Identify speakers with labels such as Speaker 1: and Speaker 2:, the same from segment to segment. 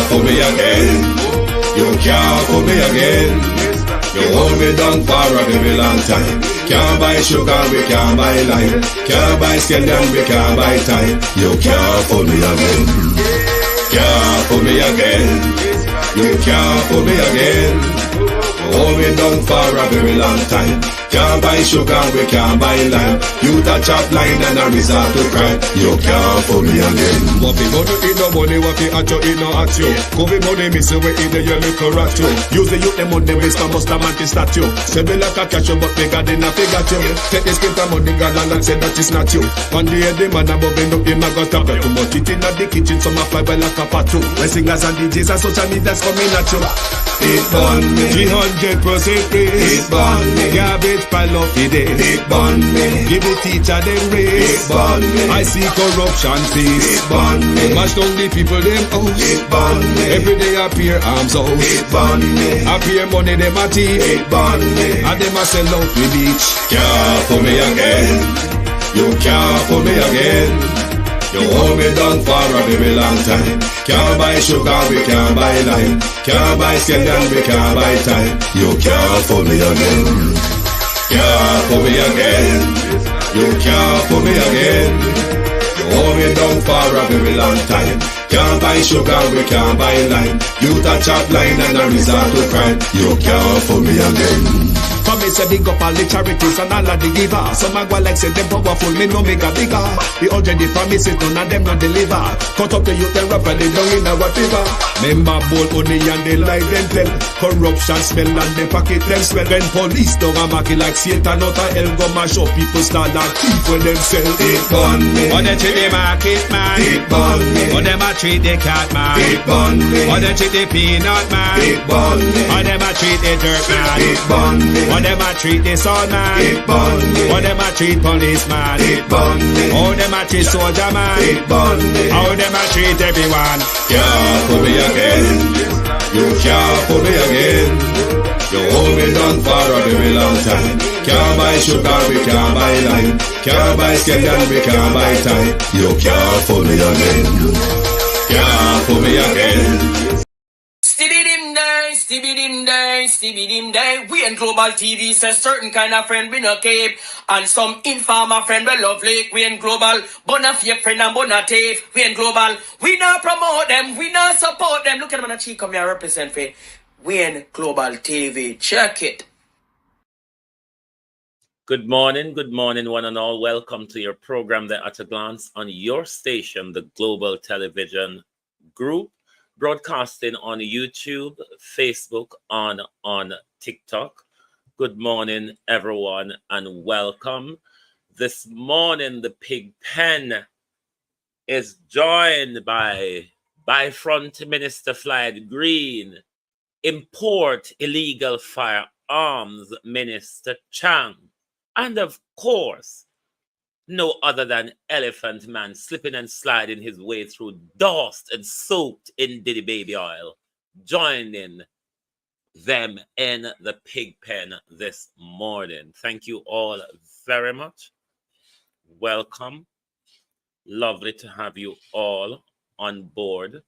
Speaker 1: can't fool me again. You can't fool me again. You hold me down for a very long time. Can't buy sugar, we can't buy lime. Can't buy scallion, we can't buy time. You can't fool me again. Can't fool me again. You can't fool me again. Hold me down for a very long time. Can't buy sugar, we can't buy lime. You that chop line and a resort to crime. You can't fool me again.
Speaker 2: What we gonna eat no money, what we at you, eat no at you. Covid money, miss away in the your little rat you. Use the youth, the money, waste no must a man to statue. Say me like a catch you, but bigger than a figure you. Take this script of money, galang and say that it's not you. One day the man above end up in my gutter. Too much it in the kitchen, some a fly by like a patu. My singers and DJs and social media's coming at you.
Speaker 1: It burn me.
Speaker 2: 300% raise.
Speaker 1: It burn me.
Speaker 2: Garbage pile up the day.
Speaker 1: It burn me.
Speaker 2: Give the teacher them raise.
Speaker 1: It burn me.
Speaker 2: I see corruption face.
Speaker 1: It burn me.
Speaker 2: Mash down the people them house.
Speaker 1: It burn me.
Speaker 2: Every day appear arms out.
Speaker 1: It burn me.
Speaker 2: Appear money them a thief.
Speaker 1: It burn me.
Speaker 2: And them a sell out the beach.
Speaker 1: Can't fool me again. You can't fool me again. You hold me down for a very long time. Can't buy sugar, we can't buy lime. Can't buy scallion, we can't buy time. You can't fool me again. Can't fool me again. You can't fool me again. You hold me down for a very long time. Can't buy sugar, we can't buy lime. You that chop line and a resort to crime. You can't fool me again.
Speaker 2: For me say big up all the charities and all of the givers. Some a go like say them powerful, me no make a bigger. The already promises none of them not deliver. Cut up the youth and rap and they down in our fever. Member bold money and they lie them tell. Corruption smell and they pocket them swell. When police don't a market like Satan out of hell go mash up people start like thief when them sell.
Speaker 1: It burn me.
Speaker 2: Or they treat the market man.
Speaker 1: It burn me.
Speaker 2: Or them a treat the cat man.
Speaker 1: It burn me.
Speaker 2: Or they treat the peanut man.
Speaker 1: It burn me.
Speaker 2: Or them a treat the dirt man.
Speaker 1: It burn me.
Speaker 2: Or them a treat the sun man.
Speaker 1: It burn me.
Speaker 2: Or them a treat policeman.
Speaker 1: It burn me.
Speaker 2: How them a treat soldier man.
Speaker 1: It burn me.
Speaker 2: How them a treat everyone.
Speaker 1: Can't fool me again. You can't fool me again. You hold me down for a very long time. Can't buy sugar, we can't buy lime. Can't buy scallion, we can't buy time. You can't fool me again. Can't fool me again.
Speaker 3: Stibby dim day. We in Global TV says certain kind of friend we no keep. And some informer friend we lovely. We in Global, bona fake friend and bona thief. We in Global, we not promote them, we not support them. Look at them on the cheek, come here represent for we in Global TV. Check it.
Speaker 4: Good morning, one and all. Welcome to your program, The At a Glance, on your station, the Global Television Group. Broadcasting on YouTube, Facebook, on TikTok. Good morning, everyone, and welcome. This morning, the Pig Pen is joined by Front Minister Floyd Green, Import Illegal Firearms Minister Chang, and of course, no other than Elephant Man slipping and sliding his way through dust and soaked in Diddy baby oil, joining them in the Pig Pen this morning. Thank you all very much. Welcome. Lovely to have you all on board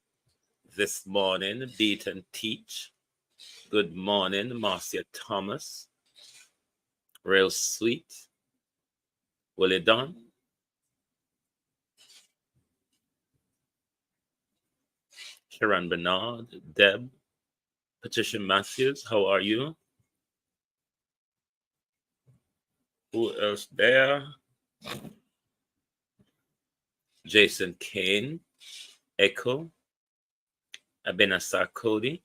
Speaker 4: this morning. Beat and Teach. Good morning, Marcia Thomas. Real sweet. Willie Don. Kiran Bernard, Deb, Patricia Matthews, how are you? Who else there? Jason Kane, Echo, Abenasar Cody.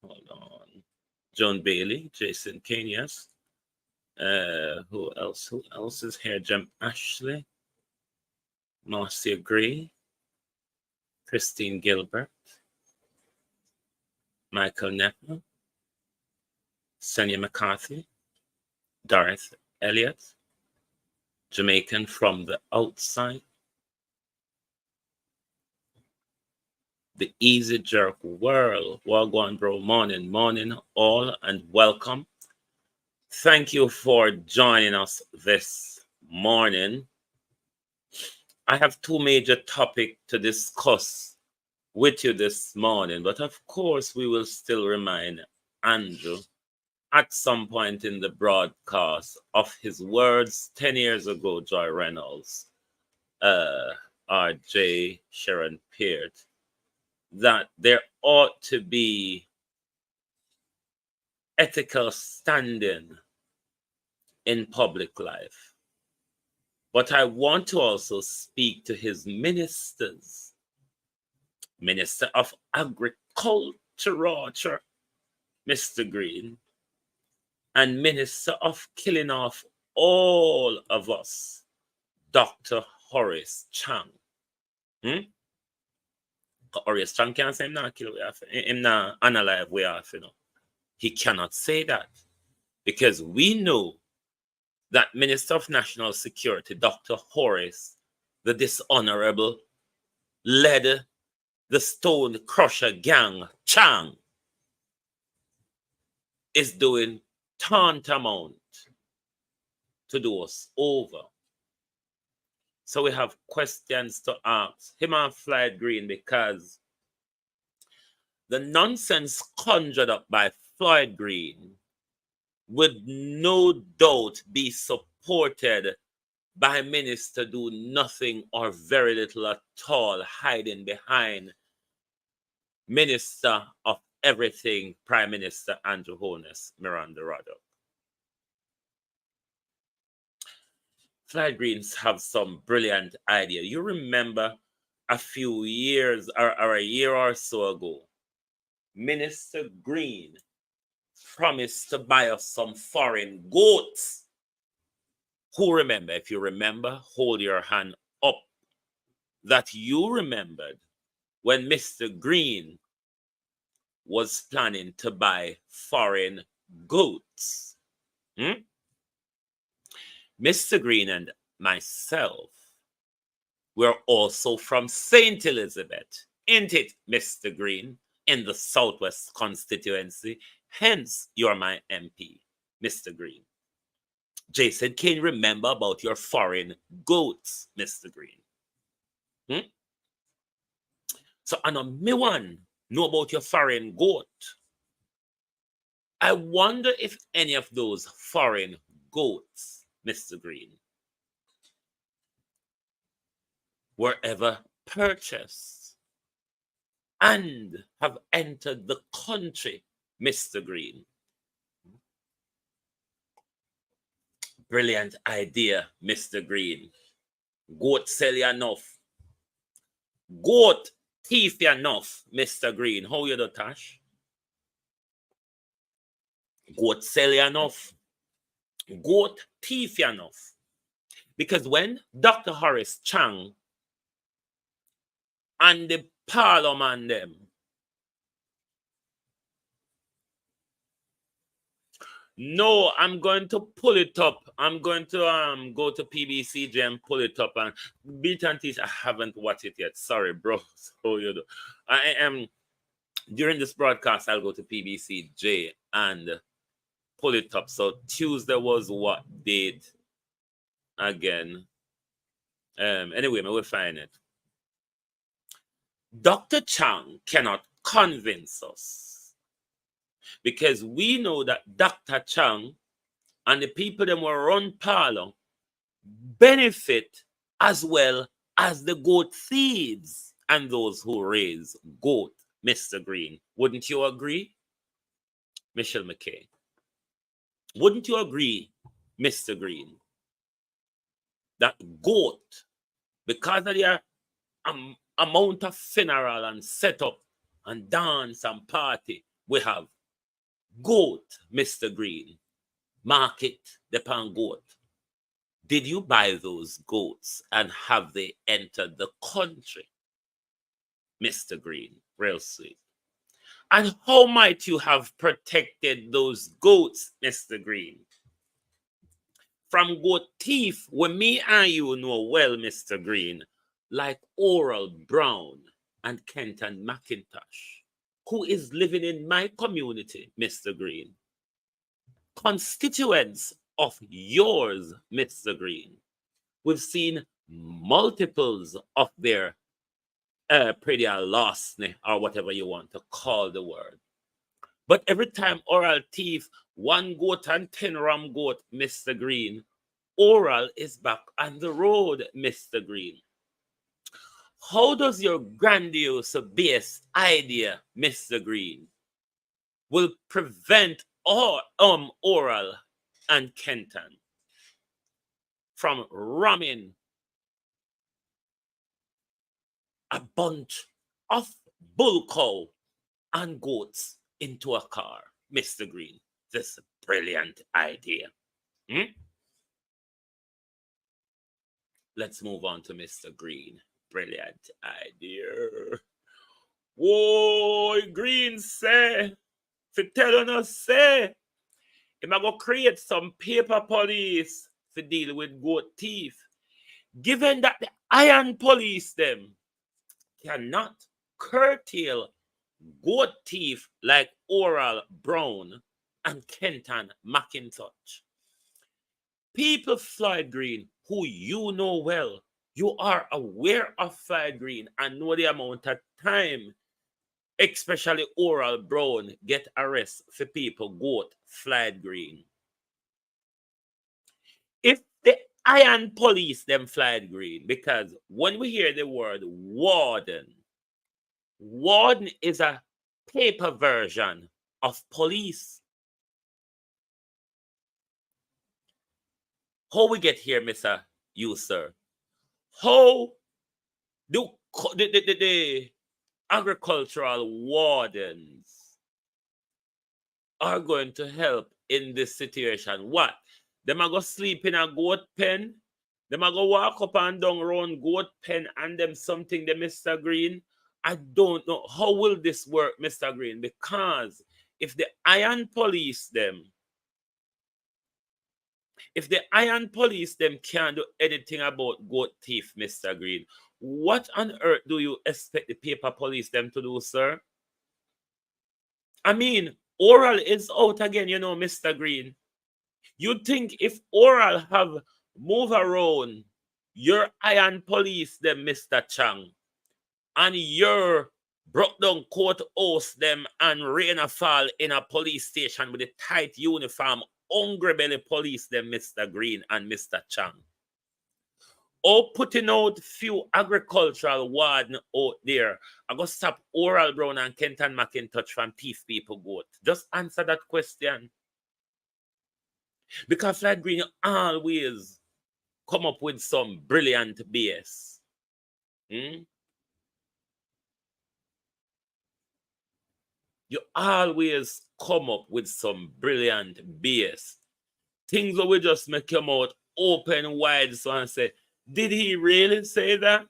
Speaker 4: Hold on. Joan Bailey, Jason Kane, yes. Who else? Who else is here? Jem Ashley, Marcia Gray, Christine Gilbert, Michael Nepper, Sonia McCarthy, Dorothy Elliott, Jamaican from the outside, the Easy Jerk World. Wagwan bro, morning all, and welcome. Thank you for joining us this morning. I have two major topics to discuss with you this morning, but of course, we will still remind Andrew at some point in the broadcast of his words 10 years ago, Joy Reynolds, R.J. Sharon Peart, that there ought to be ethical standing in public life. But I want to also speak to his ministers, Minister of Agriculture, Mr. Green, and Minister of Killing Off all of us, Dr. Horace Chang. Horace Chang can't say him not kill we have, him not unalive we have, you know. He cannot say that because we know that Minister of National Security, Dr. Horace, the dishonorable, led the Stone Crusher gang, Chang, is doing tantamount to do us over. So we have questions to ask him and Floyd Green, because the nonsense conjured up by Floyd Green would no doubt be supported by minister do nothing or very little at all, hiding behind Minister of Everything, Prime Minister Andrew Holness, Miranda Ruddock. Floyd Greens have some brilliant idea. You remember a few years or a year or so ago, Minister Green promised to buy us some foreign goats. Who remember? If you remember, hold your hand up. That you remembered when Mr. Green was planning to buy foreign goats. Mr. Green and myself were also from St. Elizabeth, ain't it, Mr. Green, in the Southwest constituency? Hence, you're my MP, Mr. Green. Jason, can you remember about your foreign goats, Mr. Green? So, I know me one know about your foreign goat. I wonder if any of those foreign goats, Mr. Green, were ever purchased and have entered the country, Mr. Green. Brilliant idea, Mr. Green. Goat sell you enough. Goat thief you enough, Mr. Green. How you do, Tash? Goat sell you enough. Goat thief you enough. Because when Dr. Horace Chang and the Parliament them no, I'm going to pull it up. I'm going to go to PBCJ and pull it up. And Beat and Teach, I haven't watched it yet. Sorry, bro. So you do. I am during this broadcast, I'll go to PBCJ and pull it up. So Tuesday was what date again? Anyway, I will find it. Dr. Chang cannot convince us, because we know that Dr. Chang and the people that were run Parlor benefit as well as the goat thieves and those who raise goat, Mr. Green. Wouldn't you agree, Michelle McKay? Wouldn't you agree, Mr. Green, that goat, because of their amount of funeral and setup and dance and party we have, goat, Mr. Green, market the pan goat. Did you buy those goats and have they entered the country, Mr. Green? Real sweet. And how might you have protected those goats, Mr. Green, from goat thief when me and you know well, Mr. Green, like Oral Brown and Kenton McIntosh, who is living in my community, Mr. Green, constituents of yours, Mr. Green, We've seen multiples of their pretty loss, or whatever you want to call the word. But every time oral thief, 1 goat and 10 ram goat, Mr. Green, oral is back on the road, Mr. Green. How does your grandiose base idea, Mr. Green, will prevent oral and Kenton from ramming a bunch of bull cow and goats into a car, Mr. Green? This is a brilliant idea. Let's move on to Mr. Green. Brilliant idea. Whoa, Green say, for telling us say, if I go create some paper police to deal with goat thief, given that the iron police them cannot curtail goat thief like Oral Brown and Kenton McIntosh. People, Floyd Green, who you know well, you are aware of Floyd Green and know the amount of time, especially Oral Brown, get arrested for people goat Floyd Green. If the iron police them Floyd Green, because when we hear the word warden is a paper version of police. How we get here, Mr. You, sir? How do the agricultural wardens are going to help in this situation? What? Them are go sleep in a goat pen? Them are go walk up and down around goat pen and them something, the Mr. Green? I don't know. How will this work, Mr. Green? Because if the iron police them can't do anything about goat thief, Mr. Green, what on earth do you expect the paper police them to do, sir? I mean, Oral is out again, you know, Mr. Green. You think if Oral have move around your iron police them, Mr. Chang, and your broke down courthouse them and rain a fall in a police station with a tight uniform, hungry belly police them, Mr. Green and Mr. Chang, or putting out few agricultural warden out there, I go stop Oral Brown and Kenton McIntosh from thief people goat? Just answer that question. Because Floyd Green always come up with some brilliant BS. You always come up with some brilliant BS. Things that will just make your mouth open wide so and say, did he really say that?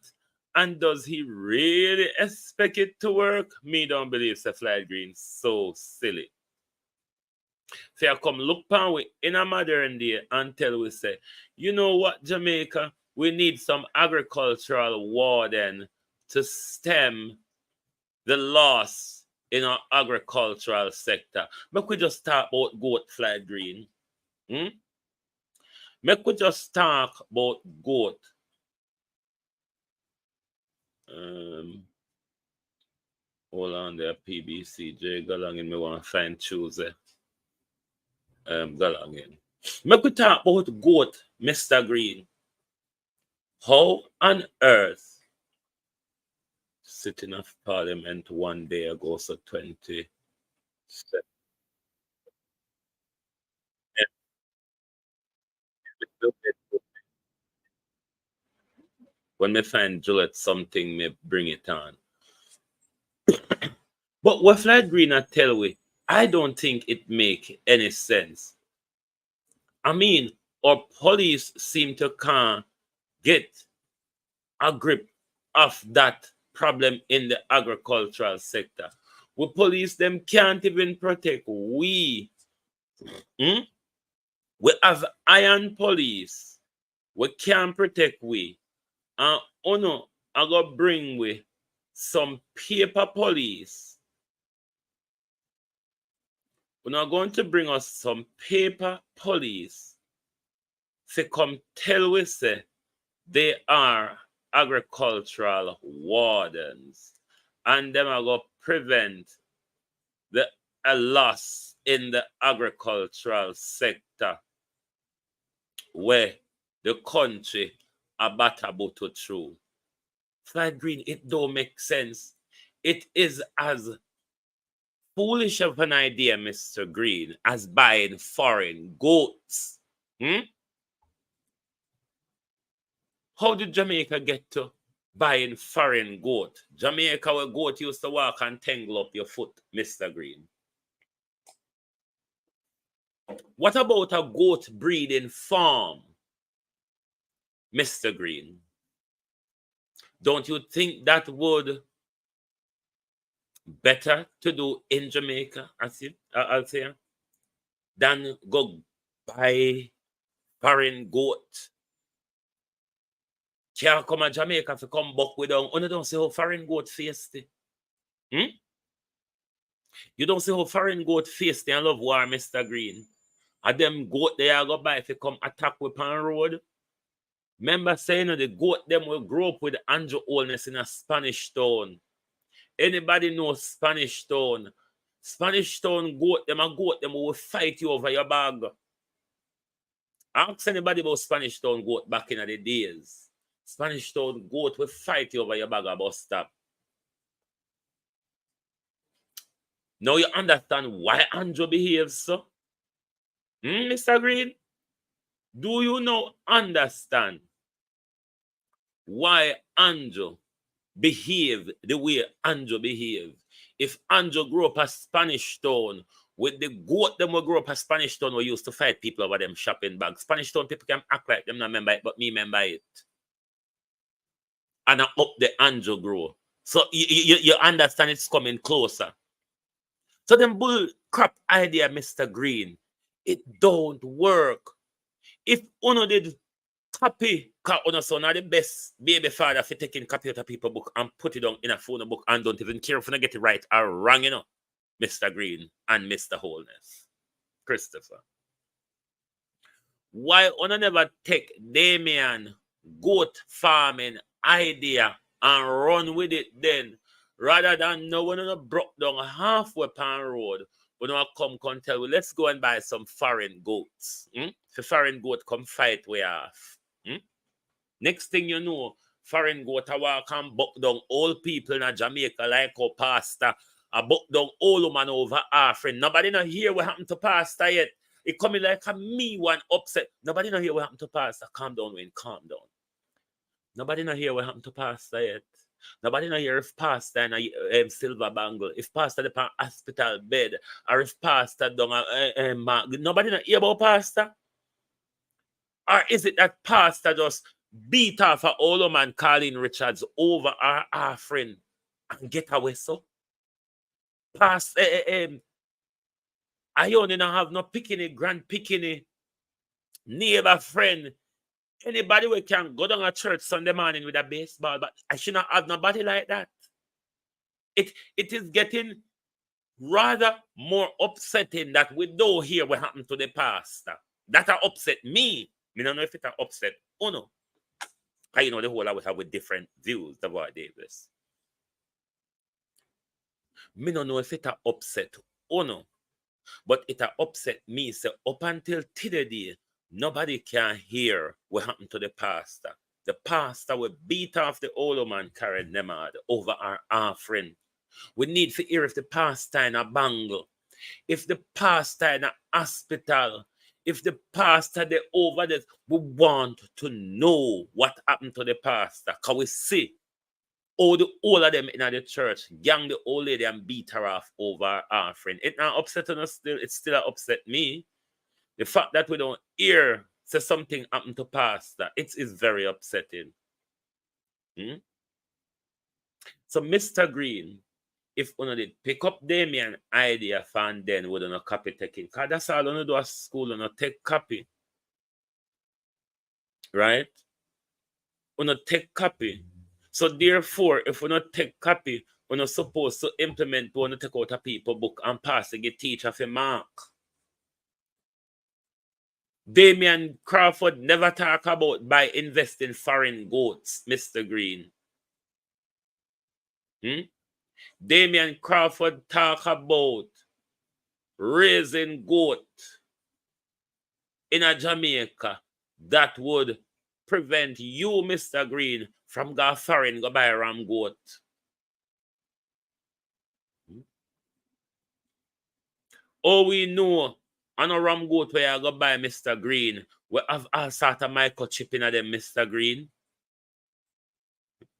Speaker 4: And does he really expect it to work? Me don't believe Sir Floyd Green so silly. So I come look pan we in a modern day and tell we say, you know what, Jamaica, we need some agricultural warden to stem the loss in our agricultural sector. Make we just talk about goat, Floyd Green. Make we just talk about goat. Hold on there, PBCJ. Go along in, me want to find Tuesday. Go along in. Make we talk about goat, Mr. Green. How on earth sitting of Parliament one day ago, so 27. When me find Gillette something, me bring it on. But what Floyd Green I tell we, I don't think it make any sense. I mean, our police seem to can't get a grip of that problem in the agricultural sector. We police them can't even protect we. We have iron police. We can't protect we. And no, I go bring we some paper police. We're not going to bring us some paper police to come tell we say They are agricultural wardens, and them are going to prevent a loss in the agricultural sector where the country about to through. Floyd Green, it don't make sense. It is as foolish of an idea, Mr. Green, as buying foreign goats. How did Jamaica get to buying foreign goat? Jamaica, where goat used to walk and tangle up your foot, Mr. Green. What about a goat breeding farm, Mr. Green? Don't you think that would better to do in Jamaica, I'll say, than go buy foreign goat? Can't come to Jamaica to come back with them. You don't see how foreign goat face it. You don't see how foreign goat face and love war, Mr. Green. And them goat they are go buy if you come attack with on road. Remember saying the goat them will grow up with Andrew oldness in a Spanish town. Anybody know Spanish town? Spanish town goat them will fight you over your bag. Ask anybody about Spanish town goat back in the days. Spanish town goat will fight you over your bag about stop. Now you understand why Andrew behaves so? Mr. Green? Do you now understand why Andrew behave the way Andrew behave? If Andrew grew up a Spanish town, with the goat them will grow up a Spanish town, we used to fight people over them shopping bags. Spanish town people can act like them not remember it, but me remember it. And I up the Andrew grow. So you understand it's coming closer. So them bull crap idea, Mr. Green, it don't work. If uno did copy, because uno son are the best baby father for taking copy of a people book and put it on in a phone book and don't even care if you get it right or wrong, Mr. Green and Mr. Wholeness. Christopher. Why uno never take Damien goat farming idea and run with it then, rather than no one broke down halfway pan road, when I come tell we let's go and buy some foreign goats. The foreign goat come fight we off. Next thing you know, foreign goat a walk and buck down old people in Jamaica like our pastor. A buck down old woman over our friend. Nobody not hear what happened to pastor yet. It coming like a me one upset. Nobody not hear what happened to pastor. Calm down, Wayne, calm down. Nobody not hear what happened to pastor yet. Nobody not hear if pastor in a silver bangle, if pastor in a hospital bed, or if pastor down nobody not hear about pastor? Or is it that pastor just beat off an old man calling Richards over our friend and get away so? Pastor, I only don't have no picking grand picking neighbor friend. Anybody who can go down a church Sunday morning with a baseball, but I should not have nobody like that. It is getting rather more upsetting that we don't hear what happened to the pastor. That upset me. I don't know if it upset Uno. Because the whole I would have with different views about Davis. I don't know if it upset Uno. But it upset me. So up until today, nobody can hear what happened to the pastor. The pastor will beat off the old man carried them out over our offering. We need to hear if the pastor in a bangle, if the pastor in a hospital, if the pastor they over there. We want to know what happened to the pastor. Because we see all of them in the church gang the old lady and beat her off over our offering. It not upsetting us still. It still upset me. The fact that we don't hear say something happened to pastor, it is very upsetting. So, Mr. Green, if we did pick up Damien idea fan, then we don't copy taking. Because that's all we do at school, we take copy. Right? We don't take copy. So, therefore, if we don't take copy, we're not supposed to implement, we want to take out a people book and pass to get teacher for mark. Damian Crawford never talk about by investing foreign goats, Mr. Green. Damian Crawford talk about raising goat in a Jamaica that would prevent you, Mr. Green, from going foreign go buy a ram goat. Oh, we know on a ram goat where I go buy Mr. Green, we have all sort of microchip in them, Mr. Green.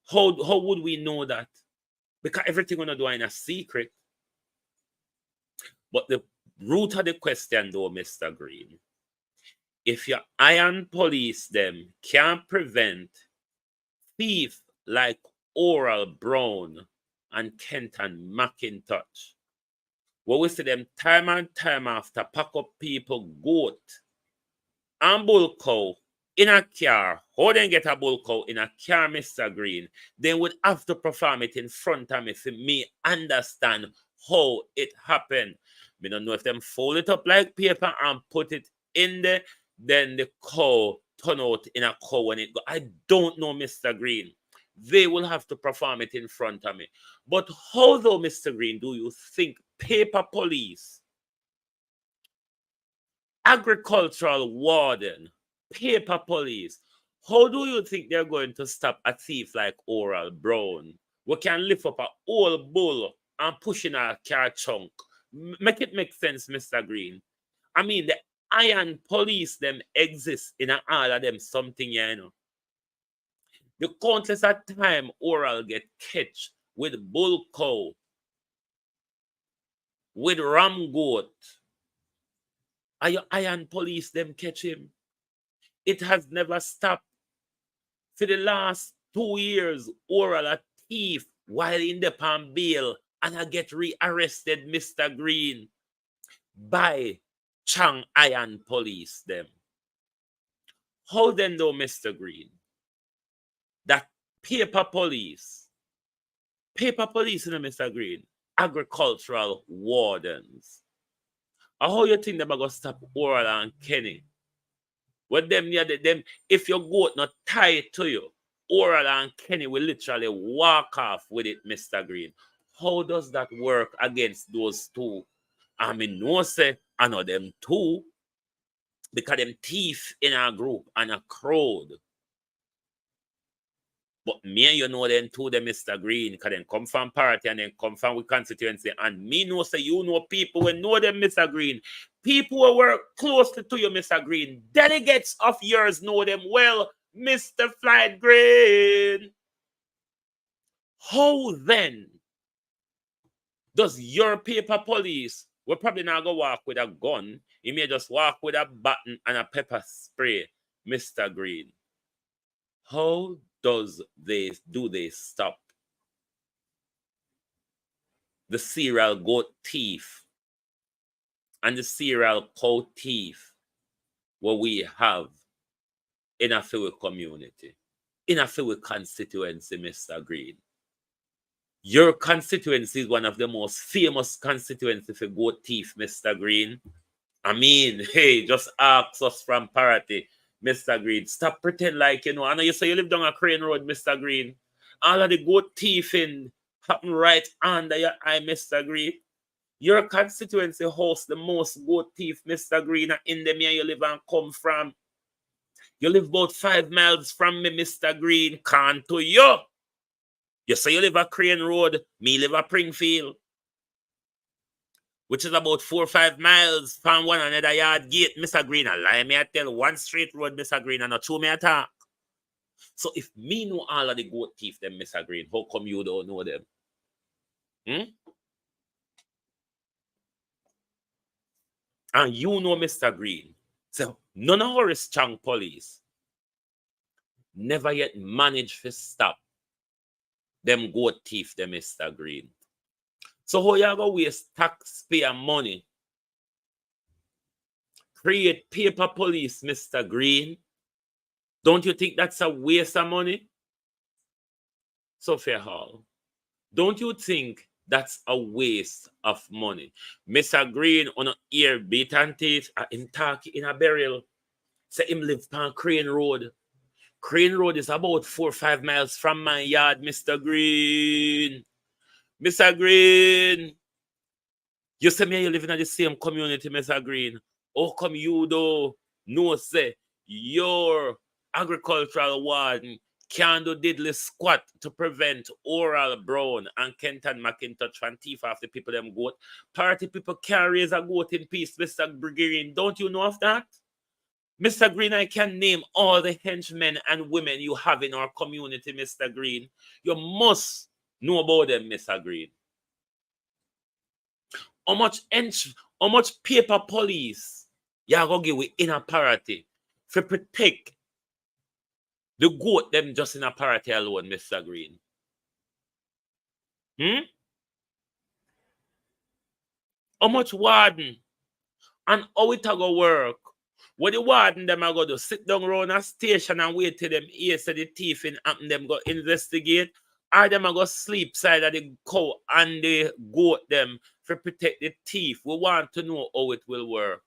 Speaker 4: How would we know that? Because everything we're doing in a secret. But the root of the question, though, Mr. Green, if your iron police them can't prevent thief like Oral Brown and Kenton McIntosh, well, we see them time and time after pack up people goat and bull cow in a car. How they get a bull cow in a car, Mr. Green? They would have to perform it in front of me for me understand how it happened. Me don't know if them fold it up like paper and put it in there, then the cow turn out in a cow when it go. I don't know, Mr. Green. They will have to perform it in front of me. But how though, Mr. Green, do you think paper police, agricultural warden, paper police, how do you think they're going to stop a thief like Oral Brown? We can lift up a whole bull and push in a car trunk. Make it make sense, Mr. Green. I mean, the iron police them exist in all of them something, you know. The countless of time Oral get catch with bull cow, with ram goat. Are your iron police them catch him? It has never stopped. For the last 2 years, Oral a thief while in the palm bail and I get rearrested, Mr. Green, by Chang Iron Police them. How then though, Mr. Green, that paper police, Mr. Green, agricultural wardens, how you think they're going to stop Oral and Kenny? With them, yeah, them, if your goat not tied to you, Oral and Kenny will literally walk off with it, Mr. Green. How does that work against those two? I mean, no say, I know them two, because them thief in our group and a crowd. But me and you know them two, them Mr. Green, because them come from party and then come from with constituency. And me know say you know people who know them, Mr. Green. People who work closely to you, Mr. Green. Delegates of yours know them well, Mr. Floyd Green. How then does your paper police, will probably not go walk with a gun, he may just walk with a baton and a pepper spray, Mr. Green? How do they stop the serial goat thief and the serial cow thief what we have in a Floyd community, in a Floyd constituency, Mr. Green? Your constituency is one of the most famous constituencies for goat thief, Mr. Green. I mean, hey, just ask us from parity, Mr. Green. Stop pretend like, you know, I know you say you live down a Crane Road, Mr. Green. All of the goat thieving happen right under your eye, Mr. Green. Your constituency hosts the most goat thief, Mr. Green, in the mere you live and come from. You live about 5 miles from me, Mr. Green. Can't to you. You say you live at Crane Road, me live at Springfield, which is about 4 or 5 miles from one another yard gate, Mr. Green. I lie me I tell one straight road, Mr. Green, and not true me attack. So if me know all of the goat thief them, Mr. Green, how come you don't know them? And you know, Mr. Green, so none of our strong police never yet managed to stop them goat thief them, Mr. Green. So how you go waste taxpayer money, create paper police, Mr. Green? Don't you think that's a waste of money? So Fair Hall, don't you think that's a waste of money? Mr. Green on a ear beat and teeth in talk in a burial. Say him live on Crane Road. Crane Road is about 4 or 5 miles from my yard, Mr. Green. Mr. Green. You say me you live in the same community, Mr. Green. How come you though no say your agricultural warden can do diddly squat to prevent Oral Brown and Kenton McIntosh from thief off the people them goat? Party people can't raise a goat in peace, Mr. Green. Don't you know of that? Mr. Green, I can name all the henchmen and women you have in our community, Mr. Green. You must know about them, Mr. Green. How much paper police you are going to give in a party to protect the goat them just in a party alone, Mr. Green? How much warden and how it a go work? What the warden them are going to sit down around a station and wait till them ear say the thief in happen them go investigate, or them are going to sleep side of the cow and the goat them to protect the thief? We want to know how it will work.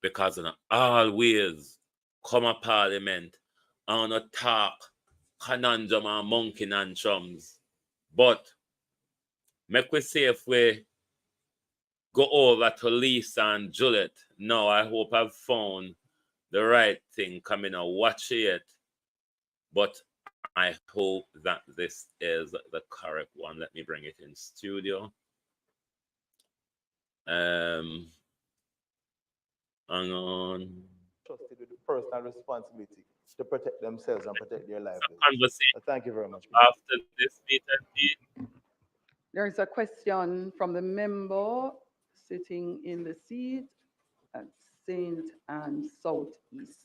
Speaker 4: Because I always come a parliament and talk conundrum and monkey and chums. But make we say if we go over to Lisa and Juliet. Now I hope I've found the right thing coming out. Watch it. But I hope that this is the correct one. Let me bring it in studio. Hang on.
Speaker 5: Trusted with the personal responsibility to protect themselves and protect their lives.
Speaker 4: Conversation.
Speaker 5: Thank you very much.
Speaker 4: After this meeting,
Speaker 6: there is a question from the member sitting in the seat at St. Anne Southeast.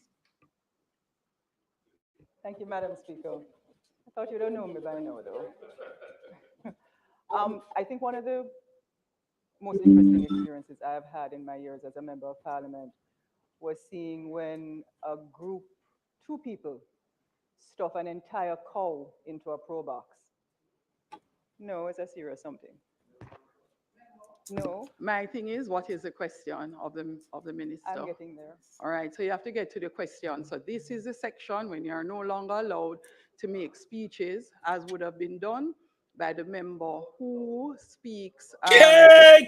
Speaker 7: Thank you, Madam Speaker. I thought you don't know me by now, though. I think one of the most interesting experiences I've had in my years as a member of Parliament was seeing when a group, 2 people, stuff an entire cow into a pro box. No, it's a serious something. No.
Speaker 6: My thing is, what is the question of the minister?
Speaker 7: I'm getting there.
Speaker 6: All right, so you have to get to the question. So this is the section when you are no longer allowed to make speeches, as would have been done by the member who speaks.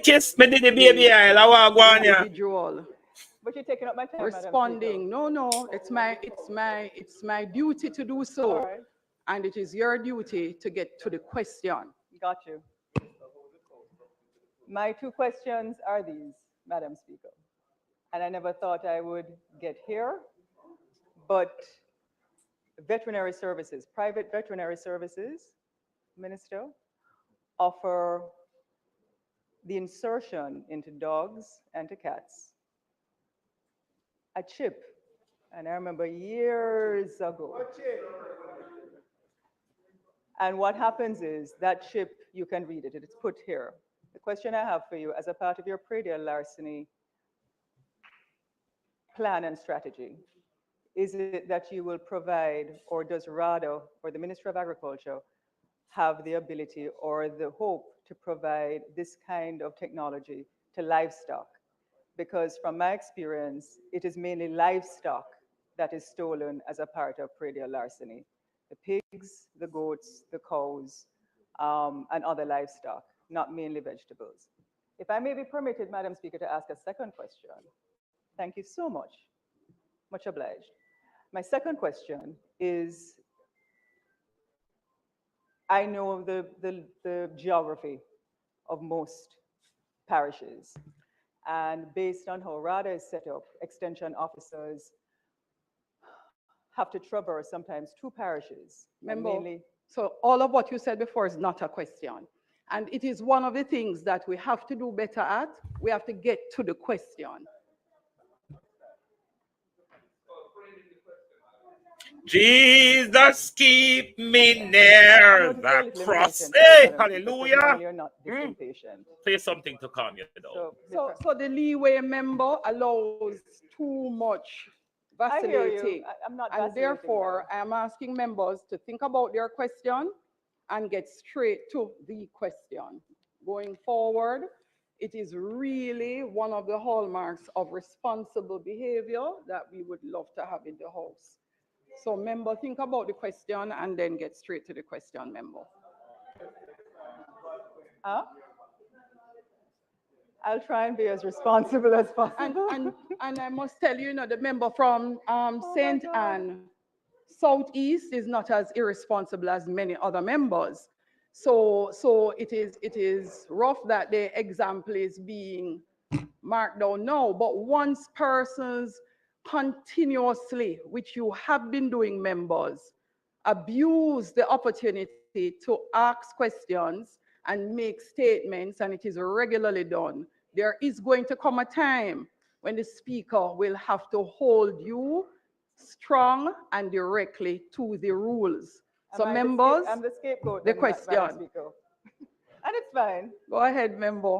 Speaker 4: Kiss me, the baby.
Speaker 6: Individual.
Speaker 7: But you're taking up my time,
Speaker 6: responding. No, it's my duty to do so.
Speaker 7: Right.
Speaker 6: And it is your duty to get to the question.
Speaker 7: Got you. My 2 questions are these, Madam Speaker. And I never thought I would get here, but veterinary services, private veterinary services, Minister, offer the insertion into dogs and to cats a chip. And I remember years ago. And what happens is that chip, you can read it, it's put here. The question I have for you, as a part of your predial larceny plan and strategy, is it that you will provide, or does RADA, or the Ministry of Agriculture, have the ability or the hope to provide this kind of technology to livestock? Because from my experience, it is mainly livestock that is stolen as a part of predial larceny. The pigs, the goats, the cows, and other livestock, not mainly vegetables. If I may be permitted, Madam Speaker, to ask a second question. Thank you so much. Much obliged. My second question is, I know the geography of most parishes. And based on how RADA is set up, extension officers have to traverse sometimes 2 parishes.
Speaker 6: Member, so all of what you said before is not a question. And it is one of the things that we have to do better at. We have to get to the question.
Speaker 4: Jesus, keep me near the cross. Hey, hallelujah.
Speaker 7: You're not patient.
Speaker 4: Say something to calm you down.
Speaker 6: So the leeway member allows too much vacillating.
Speaker 7: I'm not
Speaker 6: and therefore, I am asking members to think about their question and get straight to the question. Going forward, It is really one of the hallmarks of responsible behavior that we would love to have in the House. So member, think about the question and then get straight to the question, member.
Speaker 7: Huh? I'll try and be as responsible as possible.
Speaker 6: And I must tell you, the member from St. Anne Southeast is not as irresponsible as many other members. So it is rough that the example is being marked down now. But once persons continuously, which you have been doing, members, abuse the opportunity to ask questions and make statements, and it is regularly done, there is going to come a time when the speaker will have to hold you strong and directly to the rules. So members,
Speaker 7: I'm the scapegoat.
Speaker 6: the question.
Speaker 7: And it's fine.
Speaker 6: Go ahead, member.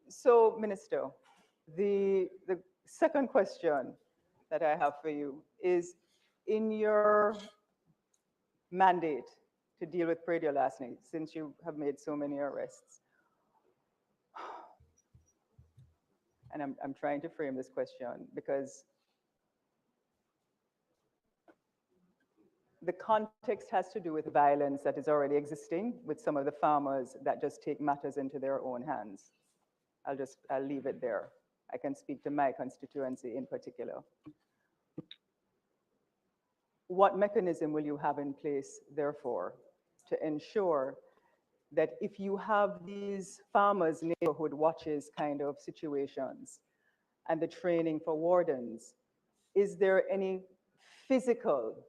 Speaker 7: So, Minister, the second question that I have for you is, in your mandate to deal with Pradio last night, since you have made so many arrests, and I'm trying to frame this question because the context has to do with violence that is already existing with some of the farmers that just take matters into their own hands. I'll leave it there. I can speak to my constituency in particular. What mechanism will you have in place, therefore, to ensure that if you have these farmers' neighborhood watches kind of situations and the training for wardens, is there any physical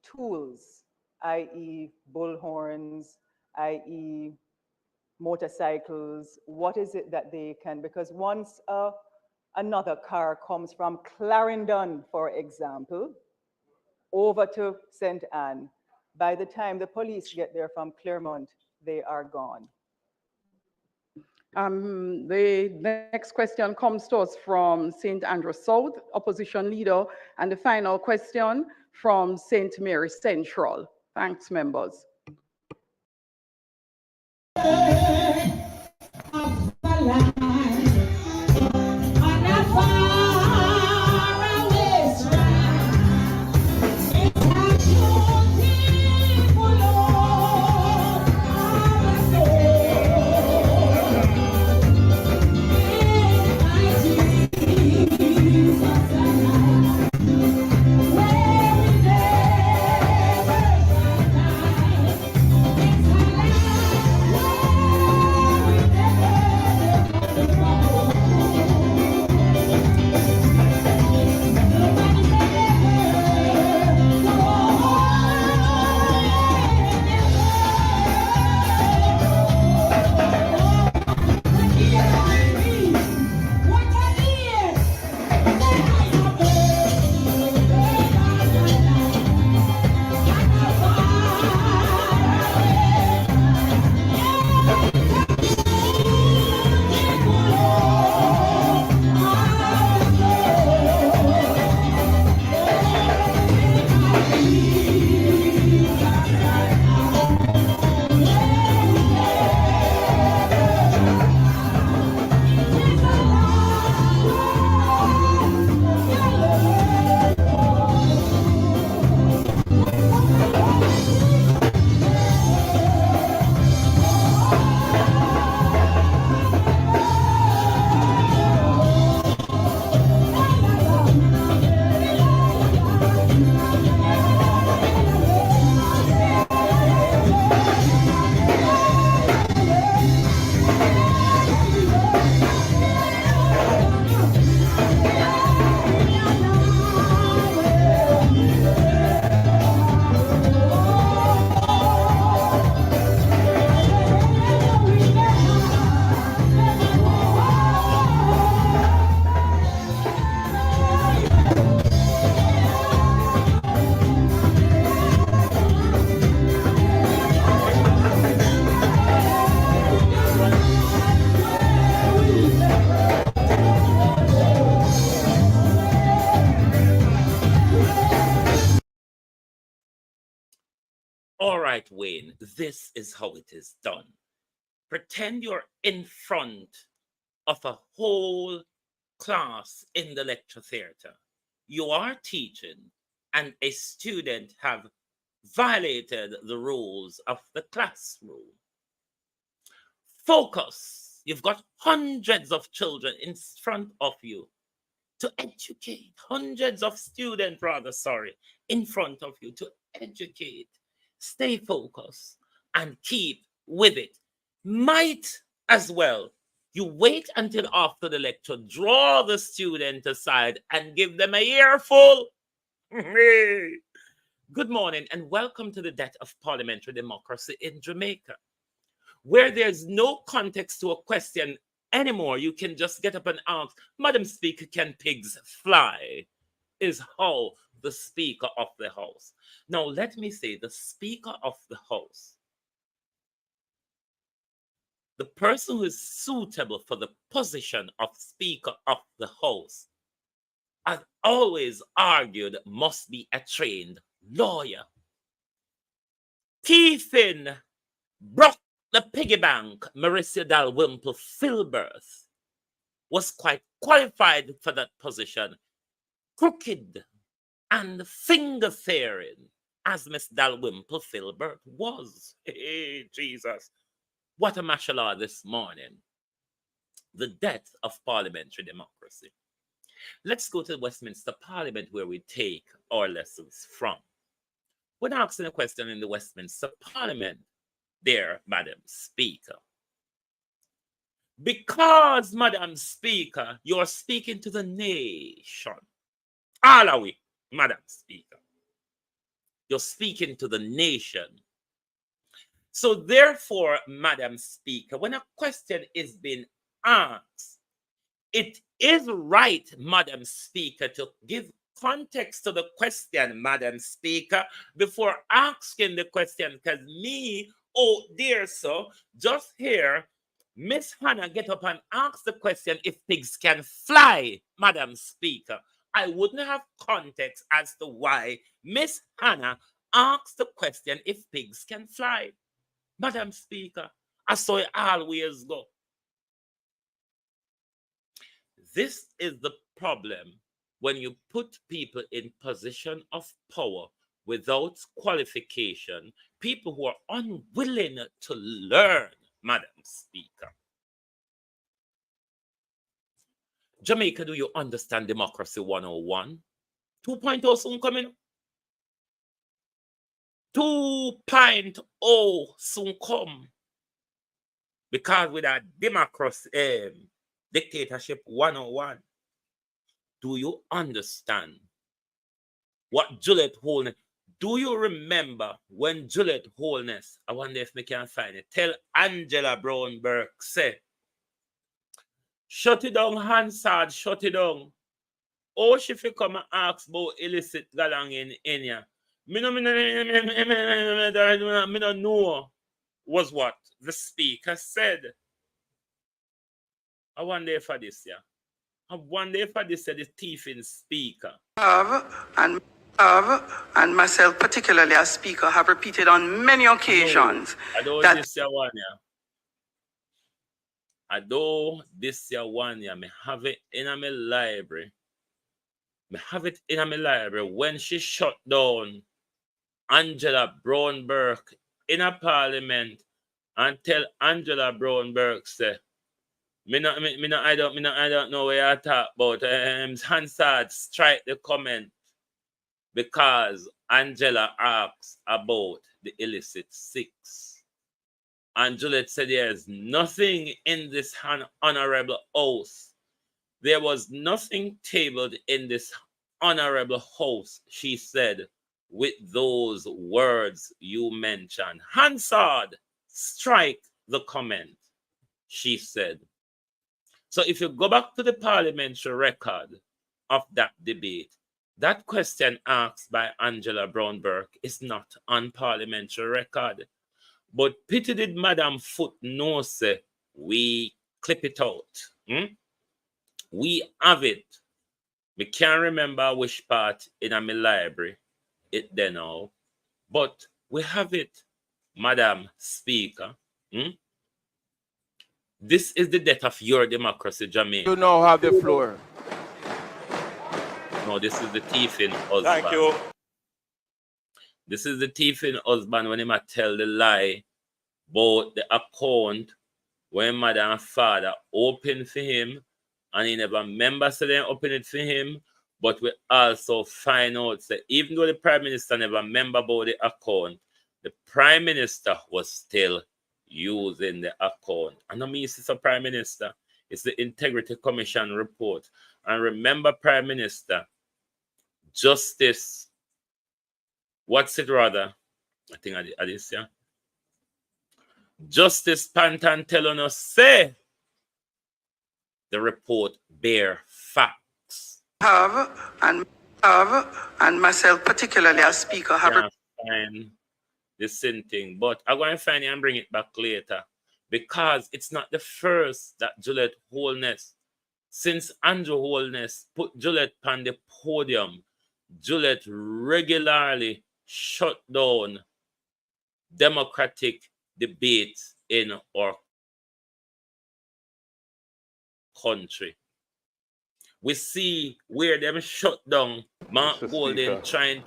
Speaker 7: tools, i.e. bullhorns, i.e. motorcycles? What is it that they can, because once another car comes from Clarendon, for example, over to St. Anne, by the time the police get there from Claremont, they are gone.
Speaker 6: The next question comes to us from St. Andrew South, opposition leader, and the final question from St. Mary Central. Thanks, members.
Speaker 4: All right, Wayne, this is how it is done. Pretend you're in front of a whole class in the lecture theater. You are teaching, and a student have violated the rules of the classroom. Focus. You've got hundreds of children in front of you to educate, hundreds of students, rather, sorry, in front of you to educate. Stay focused and keep with it. Might as well you wait until after the lecture, draw the student aside and give them a earful. Good morning and welcome to the Death of Parliamentary Democracy in Jamaica, where there's no context to a question anymore. You can just get up and ask, Madam Speaker, can pigs fly? Is how the Speaker of the House. Now, let me say, the Speaker of the House, the person who is suitable for the position of Speaker of the House, I've always argued must be a trained lawyer. Keithin broke the piggy bank. Marissa Dalrymple Filbert was quite qualified for that position. Crooked and finger-faring as Miss Dalrymple Filbert was. Hey, Jesus. What a mashallah this morning. The death of parliamentary democracy. Let's go to Westminster Parliament where we take our lessons from. When asking a question in the Westminster Parliament, there, Madam Speaker, because, Madam Speaker, you're speaking to the nation. All are we, Madam Speaker. You're speaking to the nation. So therefore, Madam Speaker, when a question is being asked, it is right, Madam Speaker, to give context to the question, Madam Speaker, before asking the question, because me, oh dear sir, just here, Miss Hannah get up and ask the question if pigs can fly, Madam Speaker. I wouldn't have context as to why Miss Hannah asked the question if pigs can fly. Madam Speaker, I saw it always go. This is the problem when you put people in position of power without qualification, people who are unwilling to learn, Madam Speaker. Jamaica, do you understand Democracy 101? 2.0 soon coming. 2.0 soon come. Because with a democracy, dictatorship 101, do you understand what Juliet Holness? Do you remember when Juliet Holness, I wonder if we can find it, tell Angela Brown Burke, say, shut it down, Hansard, shut it down. Oh, she fi come and ask about illicit galang in India. Me no know was what the speaker said. I wonder if for this, yeah. I wonder if for this, the thief in speaker.
Speaker 8: And myself, particularly as speaker, have repeated on many occasions
Speaker 4: I know
Speaker 8: that
Speaker 4: this year one, yeah. I know this year one, yeah. Me have it in my library. Me have it in my library when she shut down Angela Brown Burke in a parliament and tell Angela Brown Burke say, I don't know where I talk about. Hansard strike the comment because Angela asks about the illicit six. And Juliet said there's nothing in this honorable house. There was nothing tabled in this honorable house, she said, with those words you mentioned. Hansard, strike the comment, she said. So if you go back to the parliamentary record of that debate, that question asked by Angela Brown Burke is not on parliamentary record. But pity did Madam Footnote say, we clip it out. We have it. We can't remember which part in my library it then now. But we have it, Madam Speaker. This is the death of your democracy, Jamaica.
Speaker 9: You now have the floor.
Speaker 4: No, this is the thieving husband.
Speaker 10: Thank you.
Speaker 4: This is the thieving husband when he might tell the lie about the account when mother and father opened for him, and he never remember so they open it for him. But we also find out that even though the Prime Minister never remember about the account, the Prime Minister was still using the account. And I mean, it's a Prime Minister. It's the Integrity Commission report. And remember, Prime Minister, Justice, what's it rather? I think I did, yeah. Justice Pantan telling us, say, the report bear facts.
Speaker 8: And myself, particularly as Speaker, have
Speaker 4: find the same thing, but I'm going to find it and bring it back later, because it's not the first that Juliet Holness, since Andrew Holness put Juliet on the podium, Juliet regularly shut down democratic debates in our country. We see where them shut down Mark Golden trying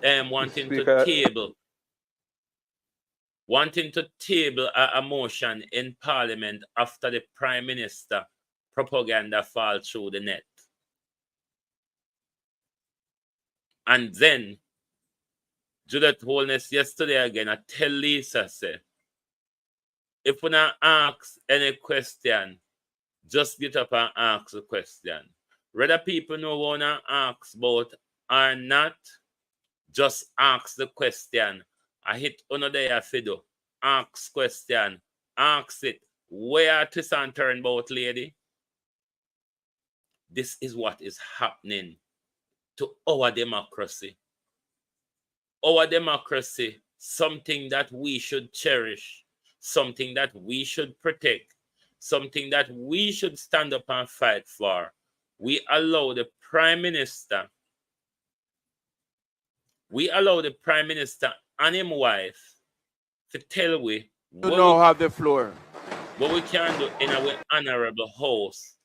Speaker 4: wanting to table a motion in Parliament after the Prime Minister propaganda fall through the net. And then Juliet Holness yesterday again, I tell Lisa, say, if we not ask any question, just get up and ask a question. Whether people know what to ask about or not, just ask the question. I hit another fido. Ask question. Ask it. Where twist and turn about, lady? This is what is happening to our democracy. Our democracy, something that we should cherish, something that we should protect, something that we should stand up and fight for. We allow the Prime Minister and his wife to tell we
Speaker 9: you now have the floor.
Speaker 4: What we can do in our honorable house.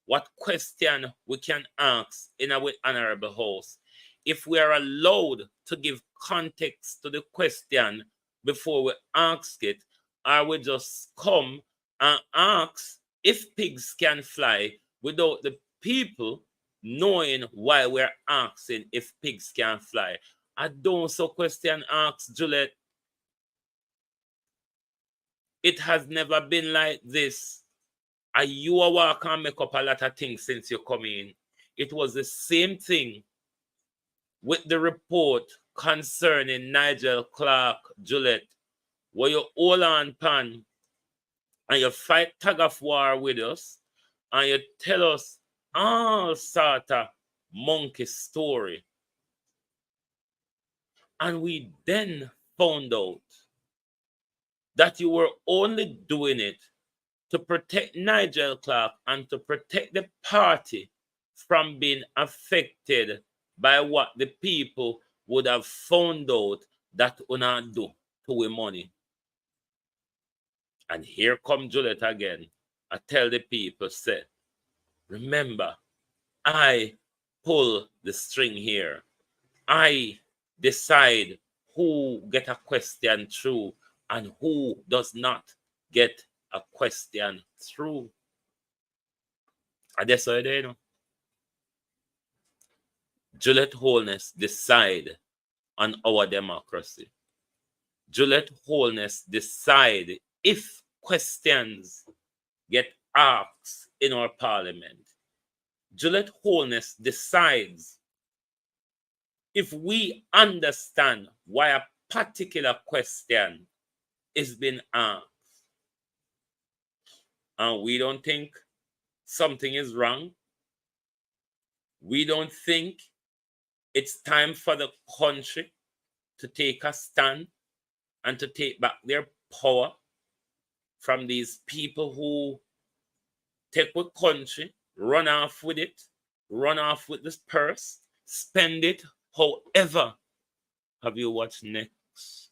Speaker 4: What question we can ask in our honorable house. If we are allowed to give context to the question before we ask it, or we just come and ask if pigs can fly without the people knowing why we're asking if pigs can fly. I don't so question ask Juliet. It has never been like this. You are walk and make up a lot of things since you come in. It was the same thing with the report concerning Nigel Clark, Juliet, where you hold on pan and you fight tug of war with us and you tell us all sort of monkey story. And we then found out that you were only doing it to protect Nigel Clark and to protect the party from being affected by what the people would have found out that we not do to we money. And here come Juliet again. I tell the people, say, remember, I pull the string here. I decide who get a question through and who does not get a question through. And that's what they know. Juliet Holness decide on our democracy. Juliet Holness decide if questions get asked in our parliament. Juliet Holness decides if we understand why a particular question is being asked. And we don't think something is wrong. We don't think it's time for the country to take a stand and to take back their power from these people who take the country, run off with it, run off with this purse, spend it however. Have you watched next?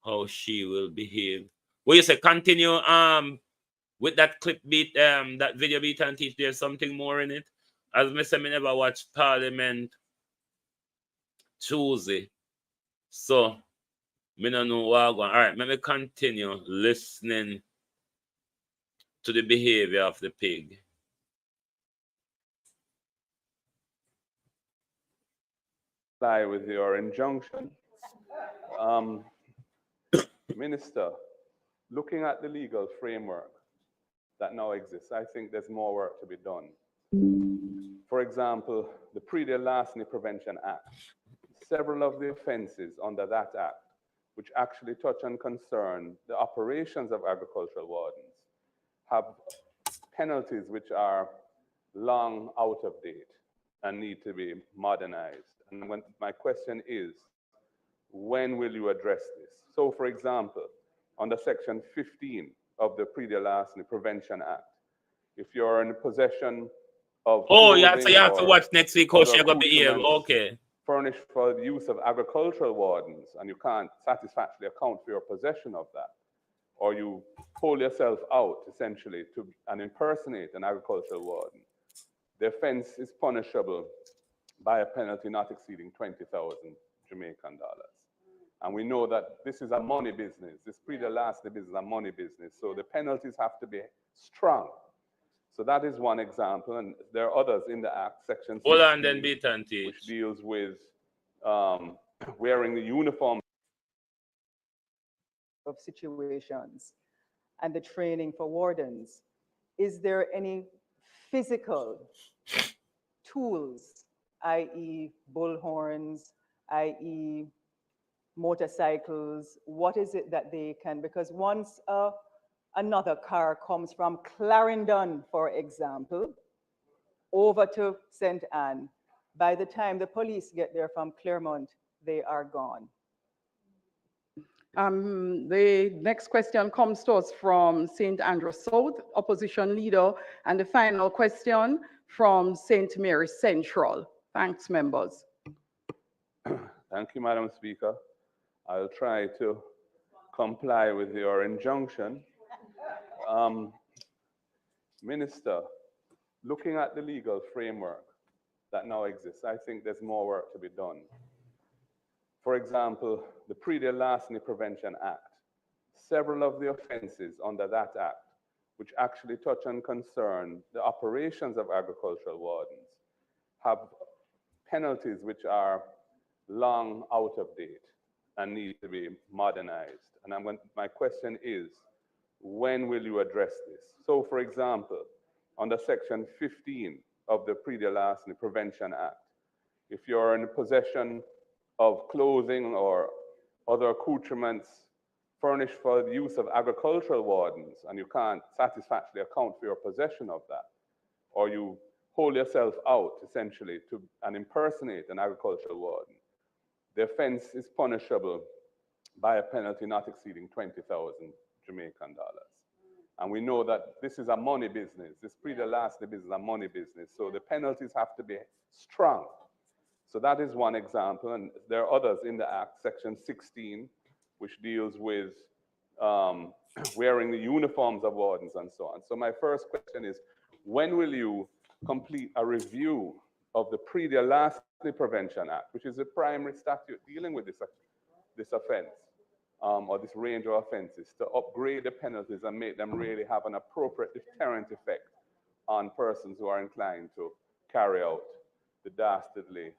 Speaker 4: How she will behave. Well, you say continue, with that clip beat, that video beat and teach, there's something more in it. As I said, I never watched Parliament Tuesday. So, I don't know what I'm going. All right, let me continue listening to the behavior of the pig.
Speaker 10: Comply with your injunction. Minister, looking at the legal framework that now exists, I think there's more work to be done. For example, the Pre-Deal Larceny Prevention Act. Several of the offenses under that act, which actually touch and concern the operations of agricultural wardens, have penalties which are long out of date and need to be modernized. And my question is, when will you address this? So, for example, under Section 15 of the Pre-Deal Larceny Prevention Act, if you're in possession of
Speaker 4: so you have to watch next week how she got behave. Okay.
Speaker 10: furnished for the use of agricultural wardens, and you can't satisfactorily account for your possession of that, or you pull yourself out essentially to and impersonate an agricultural warden, the offense is punishable by a penalty not exceeding 20,000 Jamaican dollars. And we know that this is a money business. This Pre-Deal Larceny business is a money business. So the penalties have to be strong. So that is one example. And there are others in the Act, Section 16, which deals with wearing the uniform
Speaker 7: of situations and the training for wardens. Is there any physical tools, i.e. bullhorns, i.e. motorcycles? What is it that they can, because once another car comes from Clarendon, for example, over to St. Anne, by the time the police get there from Claremont, they are gone.
Speaker 6: The next question comes to us from St. Andrew South, opposition leader, and the final question from St. Mary Central. Thanks, members.
Speaker 10: Thank you, Madam Speaker. I'll try to comply with your injunction. Minister, looking at the legal framework that now exists, I think there's more work to be done. For example, the Pre-Deal Larceny Prevention Act. Several of the offenses under that act, which actually touch and concern the operations of agricultural wardens, have penalties which are long out of date and need to be modernized. And my question is, when will you address this? So, for example, under Section 15 of the Pre-Deal Larceny Prevention Act, if you're in possession of clothing or other accoutrements furnished for the use of agricultural wardens, and you can't satisfactorily account for your possession of that, or you hold yourself out essentially to and impersonate an agricultural warden, the offense is punishable by a penalty not exceeding 20,000 Jamaican dollars. And we know that this is a money business. This Pre-Deal Larceny business is a money business. So the penalties have to be strong. So that is one example. And there are others in the Act, Section 16, which deals with wearing the uniforms of wardens and so on. So my first question is, when will you complete a review of the Pre-Deal Larceny Prevention Act, which is the primary statute dealing with this offense, or this range of offenses, to upgrade the penalties and make them really have an appropriate deterrent effect on persons who are inclined to carry out the dastardly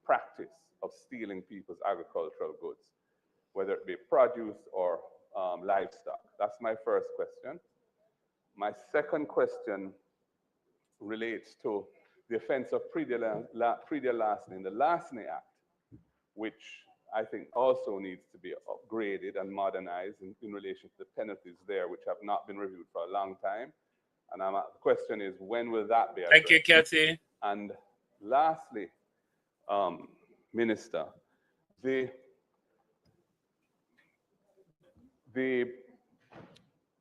Speaker 10: practice of stealing people's agricultural goods, whether it be produce or livestock? That's my first question. My second question relates to the offense of Pre-Deal Larceny in the Larceny Act, which I think also needs to be upgraded and modernized in relation to the penalties there, which have not been reviewed for a long time. And the question is, when will that be addressed?
Speaker 4: Thank you, Kathy.
Speaker 10: And lastly, Minister, the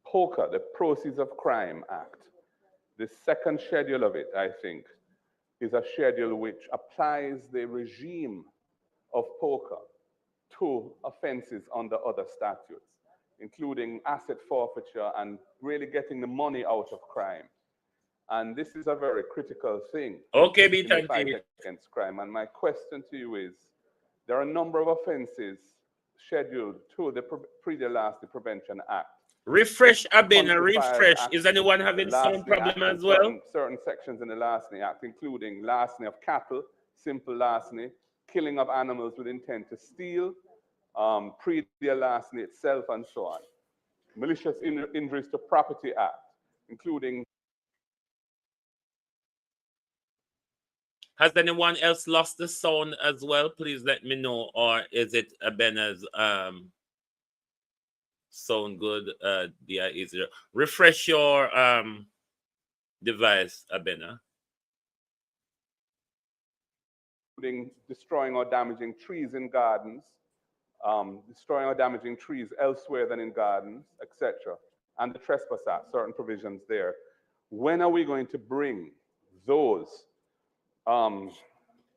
Speaker 10: POCA, the Proceeds of Crime Act, the second schedule of it, I think, is a schedule which applies the regime of POCA to offenses under other statutes. including asset forfeiture and really getting the money out of crime. And this is a very critical thing
Speaker 4: Okay,
Speaker 10: in the fight
Speaker 4: thank you.
Speaker 10: against crime. And my question to you is, there are a number of offenses scheduled to the Pre-Delasty Prevention Act.
Speaker 4: Refresh, Abena,
Speaker 10: Country Fires
Speaker 4: refresh.
Speaker 10: Act,
Speaker 4: Is anyone having sound
Speaker 10: Larceny
Speaker 4: problem
Speaker 10: Act, and
Speaker 4: as well?
Speaker 10: certain sections in the Larceny Act, including larceny of cattle, simple larceny, killing of animals with intent to steal, pre-deal larceny itself, and so on. Malicious injuries to Property Act, including.
Speaker 4: Has anyone else lost the sound as well? Please let me know. Or is it Abena's sound good? Yeah, easier. Refresh your device, Abena.
Speaker 10: Including destroying or damaging trees in gardens, destroying or damaging trees elsewhere than in gardens, etc. And the Trespass Act, certain provisions there. When are we going to bring those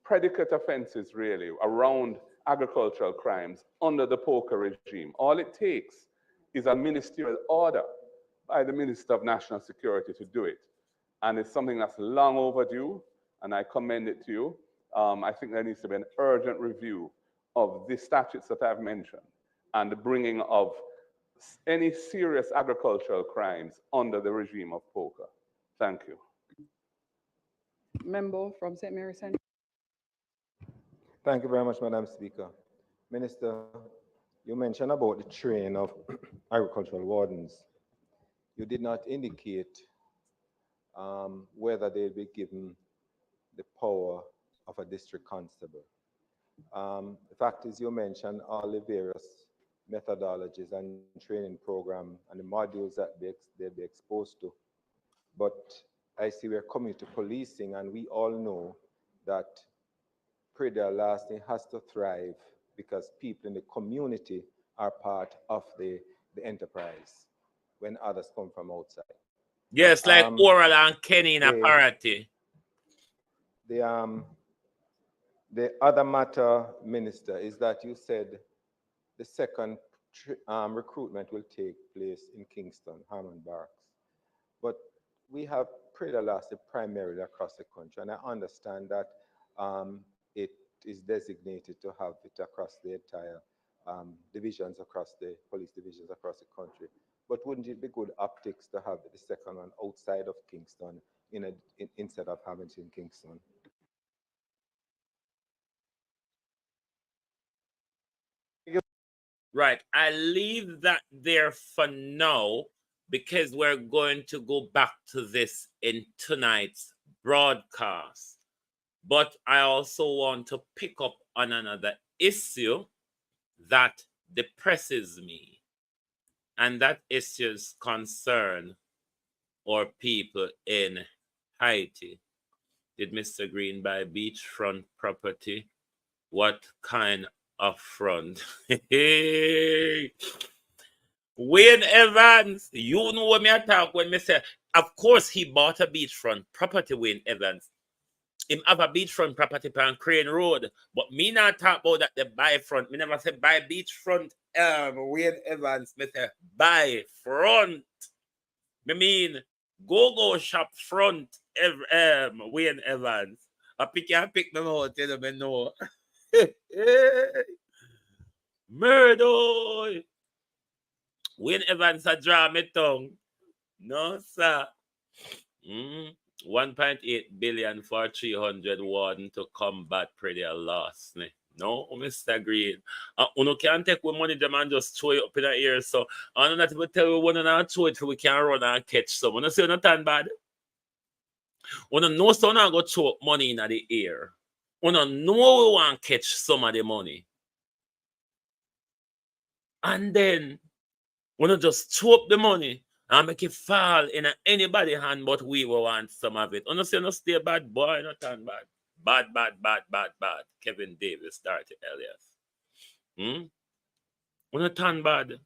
Speaker 10: predicate offenses really around agricultural crimes under the POCA regime? All it takes is a ministerial order by the Minister of National Security to do it. And it's something that's long overdue, and I commend it to you. I think there needs to be an urgent review of the statutes that I've mentioned and the bringing of any serious agricultural crimes under the regime of POCA. Thank you.
Speaker 6: Member from St. Mary's Central.
Speaker 11: Thank you very much, Madam Speaker. Minister, you mentioned about the training of agricultural wardens. You did not indicate whether they'll be given the power of a district constable. The fact is, you mentioned all the various methodologies and training program and the modules that they'll be exposed to. But I see we're coming to policing, and we all know that Pre-Delasty has to thrive because people in the community are part of the enterprise when others come from outside.
Speaker 4: Yes, like Oral and Kenny in a parity.
Speaker 11: The other matter, Minister, is that you said the second recruitment will take place in Kingston, Harmon Barracks. But we have Pre-Delasty primarily across the country, and I understand that it is designated to have it across the entire divisions, across the police divisions across the country. But wouldn't it be good optics to have the second one outside of Kingston instead of having it in Kingston?
Speaker 4: Right, I leave that there for now because we're going to go back to this in tonight's broadcast. But I also want to pick up on another issue that depresses me. And that issues concern our people in Haiti. Did Mr. Green buy beachfront property? What kind of front? Wayne Evans, you know what me I talk when me say, of course he bought a beachfront property, Wayne Evans. Him have a beachfront property on Crane Road, but me not talk about that the buy front. Me never say buy beachfront. Wayne Evans, me say buy front. Me mean go shop front. Wayne Evans. I pick them out. Tell them no. Murder. Wayne Evans a draw me tongue. No sir. 1.8 billion for 300 warden to combat Pre-Delasty. No, Mr. Green. You can't take with money them and just throw it up in the air. So I don't know to tell you one and throw it so we can run and catch some. You see not tan bad. You know so now go throw up money in the air. You know we want to catch some of the money. And then you just throw up the money and make it fall in anybody's hand, but we will want some of it. You say no stay bad, boy, not turn bad. Bad. Kevin Davis, Darty Elias. You not turn bad.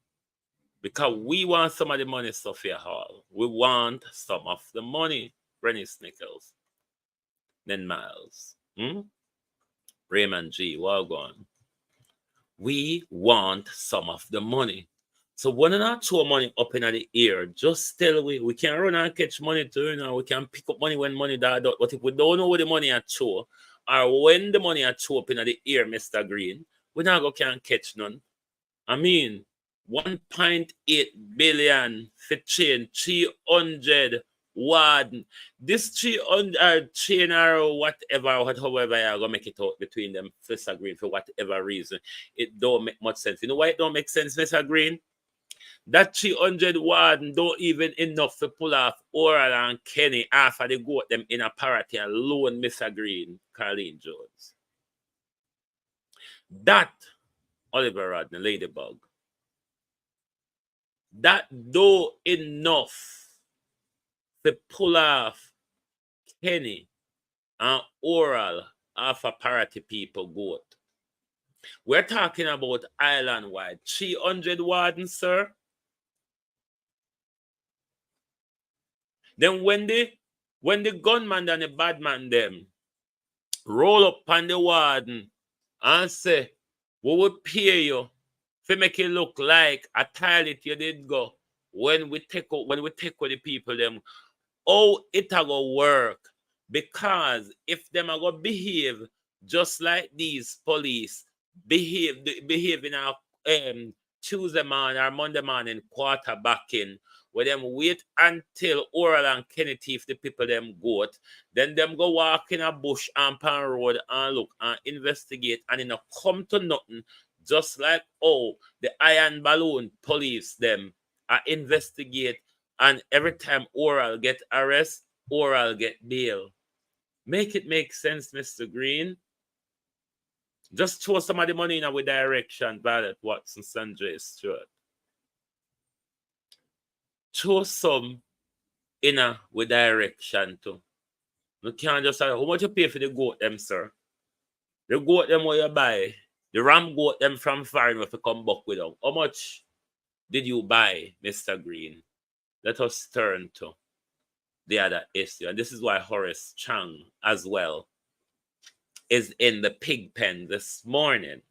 Speaker 4: Because we want some of the money, Sophia Hall. We want some of the money, Rennie Snickles. Then Miles. Raymond G. Walgon. We want some of the money. So when not throw money up in the air, just tell we can run and catch money too, we can pick up money when money died out. But if we don't know where the money are throw, or when the money are throw up in the air, Mr. Green, we not go can catch none. I mean, 1.8 billion for chain, 300 warden. This 300 chain or whatever you're gonna make it out between them, Mr. Green, for whatever reason. It don't make much sense. You know why it don't make sense, Mr. Green? That 300 warden don't even enough to pull off Oral and Kenny after they got them in a parity alone, Mr. Green, Carleen Jones. That, Oliver Rodney, Ladybug, that though enough to pull off Kenny and Oral off a parity people goat. We're talking about island-wide 300 wardens, sir. Then when the gunman and the bad man them roll up on the warden and say, we will pay you to make it look like a toilet you did go when we take with the people them, how it a go work? Because if them are going behave just like these police behave in our Tuesday morning or Monday morning quarterbacking, where them wait until Oral and Kenny thief the people them goat, then them go walk in a bush and pan road and look and investigate, and it come to nothing, just like the iron balloon police them investigate, and every time Oral get arrest, Oral get bail. Make it make sense, Mr. Green. Just throw some of the money in our direction, Violet Watson, Sanjay Stewart. Throw some in our direction too. You can't just say, how much you pay for the goat them, sir? The goat them where you buy, the ram goat them from foreign if you come back with them. How much did you buy, Mr. Green? Let us turn to the other issue. And this is why Horace Chang as well is in the pig pen this morning.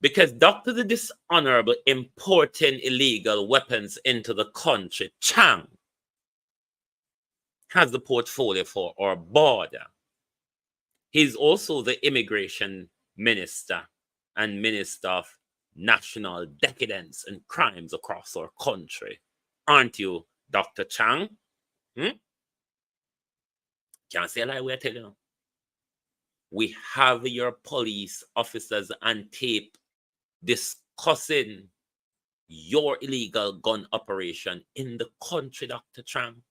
Speaker 4: Because Dr. the Dishonorable importing illegal weapons into the country, Chang, has the portfolio for our border. He's also the immigration minister and minister of national decadence and crimes across our country. Aren't you, Dr. Chang? Can't say a lie, we're telling you. We have your police officers on tape discussing your illegal gun operation in the country, Dr. Chang.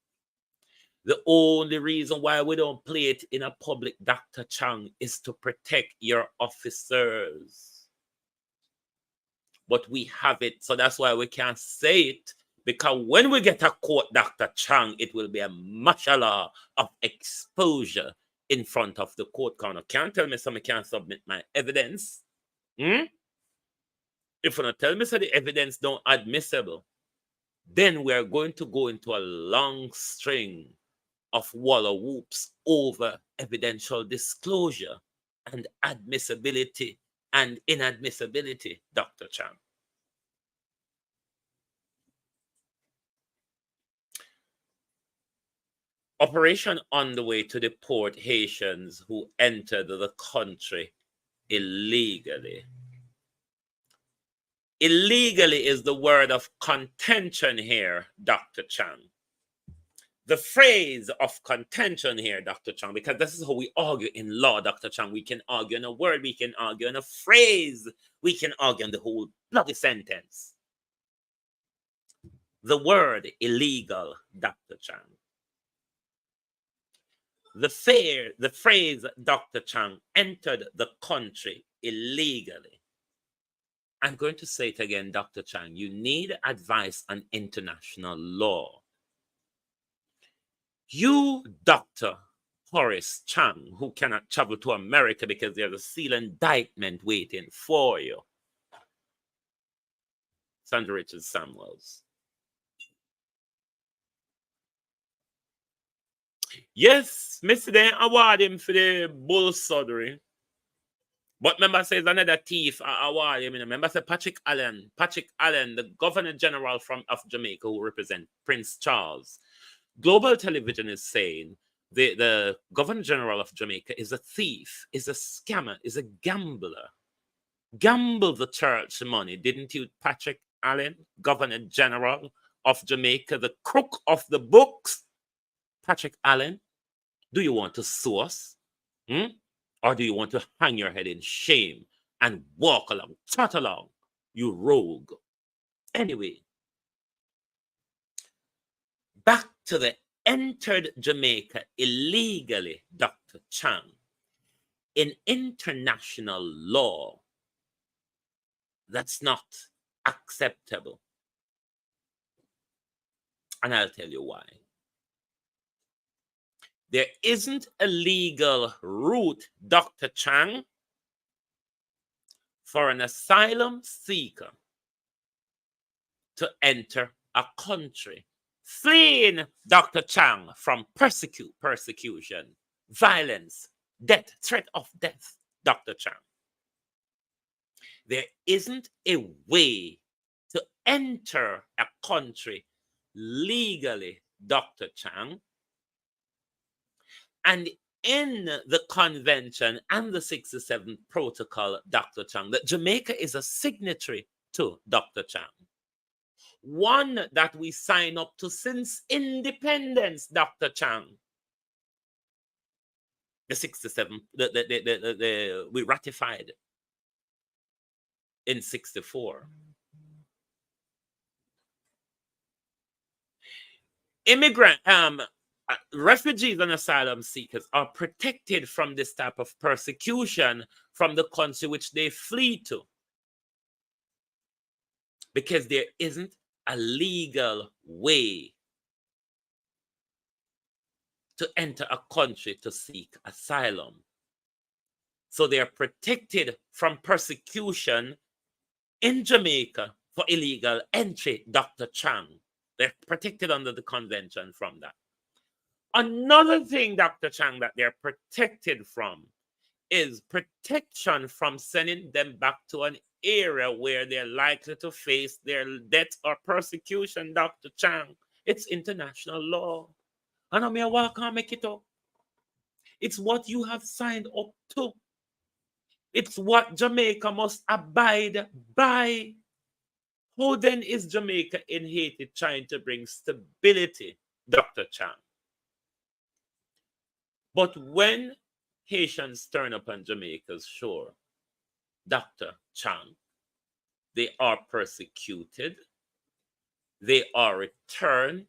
Speaker 4: The only reason why we don't play it in a public, Dr. Chang, is to protect your officers. But we have it, so that's why we can't say it. Because when we get a court, Dr. Chang, it will be a mashallah of exposure in front of the court corner. Can't tell me somebody can't submit my evidence. If you don't tell me so the evidence don't admissible, then we're going to go into a long string of walla whoops over evidential disclosure and admissibility and inadmissibility, Dr. Chang. Operation on the way to deport Haitians who entered the country illegally. Illegally is the word of contention here, Dr. Chang. The phrase of contention here, Dr. Chang, because this is how we argue in law, Dr. Chang. We can argue in a word, we can argue in a phrase, we can argue in the whole bloody sentence. The word illegal, Dr. Chang. The phrase, Dr. Chang, entered the country illegally. I'm going to say it again, Dr. Chang. You need advice on international law. You, Dr. Horace Chang, who cannot travel to America because there's a seal indictment waiting for you. Sandra Richard Samuels. Yes, Mr. They award him for the bull surgery. But remember, says another thief, remember, say Patrick Allen, the Governor General of Jamaica, who represents Prince Charles. Global Television is saying the Governor General of Jamaica is a thief, is a scammer, is a gambler. Gamble the church money, didn't you, Patrick Allen, Governor General of Jamaica, the crook of the books? Patrick Allen, do you want to sue us? Or do you want to hang your head in shame and walk along, trot along, you rogue? Anyway, back to the entered Jamaica illegally, Dr. Chang. In international law, that's not acceptable. And I'll tell you why. There isn't a legal route, Dr. Chang, for an asylum seeker to enter a country, fleeing, Dr. Chang, from persecution, violence, death, threat of death, Dr. Chang. There isn't a way to enter a country legally, Dr. Chang. And in the convention and the 67th protocol, Dr. Chang, that Jamaica is a signatory to, Dr. Chang. One that we sign up to since independence, Dr. Chang. The 67, we ratified in 64. Refugees and asylum seekers are protected from this type of persecution from the country which they flee to, because there isn't a legal way to enter a country to seek asylum. So they are protected from persecution in Jamaica for illegal entry, Dr. Chang. They're protected under the convention from that. Another thing, Dr. Chang, that they're protected from is protection from sending them back to an area where they're likely to face their death or persecution, Dr. Chang. It's international law. And I mean, why can't make it up? It's what you have signed up to. It's what Jamaica must abide by. How then is Jamaica in Haiti trying to bring stability, Dr. Chang? But when Haitians turn up on Jamaica's shore, Dr. Chang, they are persecuted, they are returned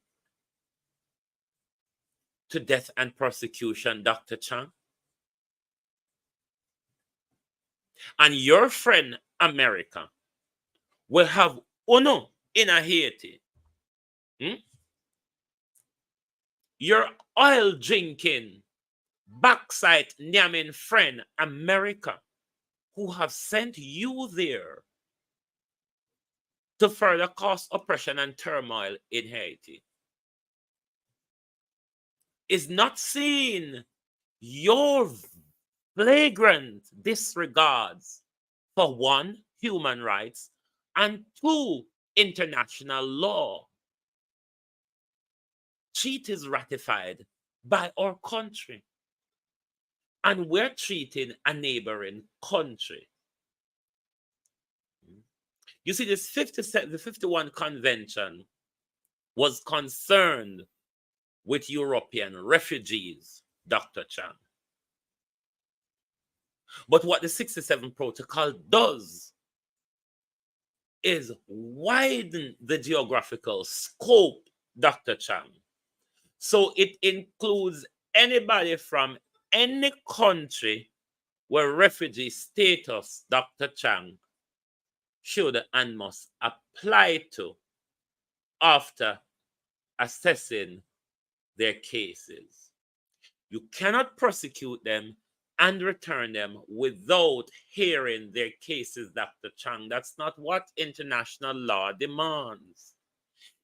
Speaker 4: to death and persecution, Dr. Chang. And your friend America will have UNO in Haiti. Your oil drinking, backside Nyamin friend America, who have sent you there to further cause oppression and turmoil in Haiti, is not seeing your flagrant disregards for one, human rights, and two, international law. Treaty is ratified by our country, and we're treating a neighboring country. You see, the 51 convention was concerned with European refugees, Dr. Chang. But what the 67 protocol does is widen the geographical scope, Dr. Chang. So it includes anybody from any country where refugee status, Dr. Chang, should and must apply to after assessing their cases. You cannot prosecute them and return them without hearing their cases, Dr. Chang. That's not what international law demands.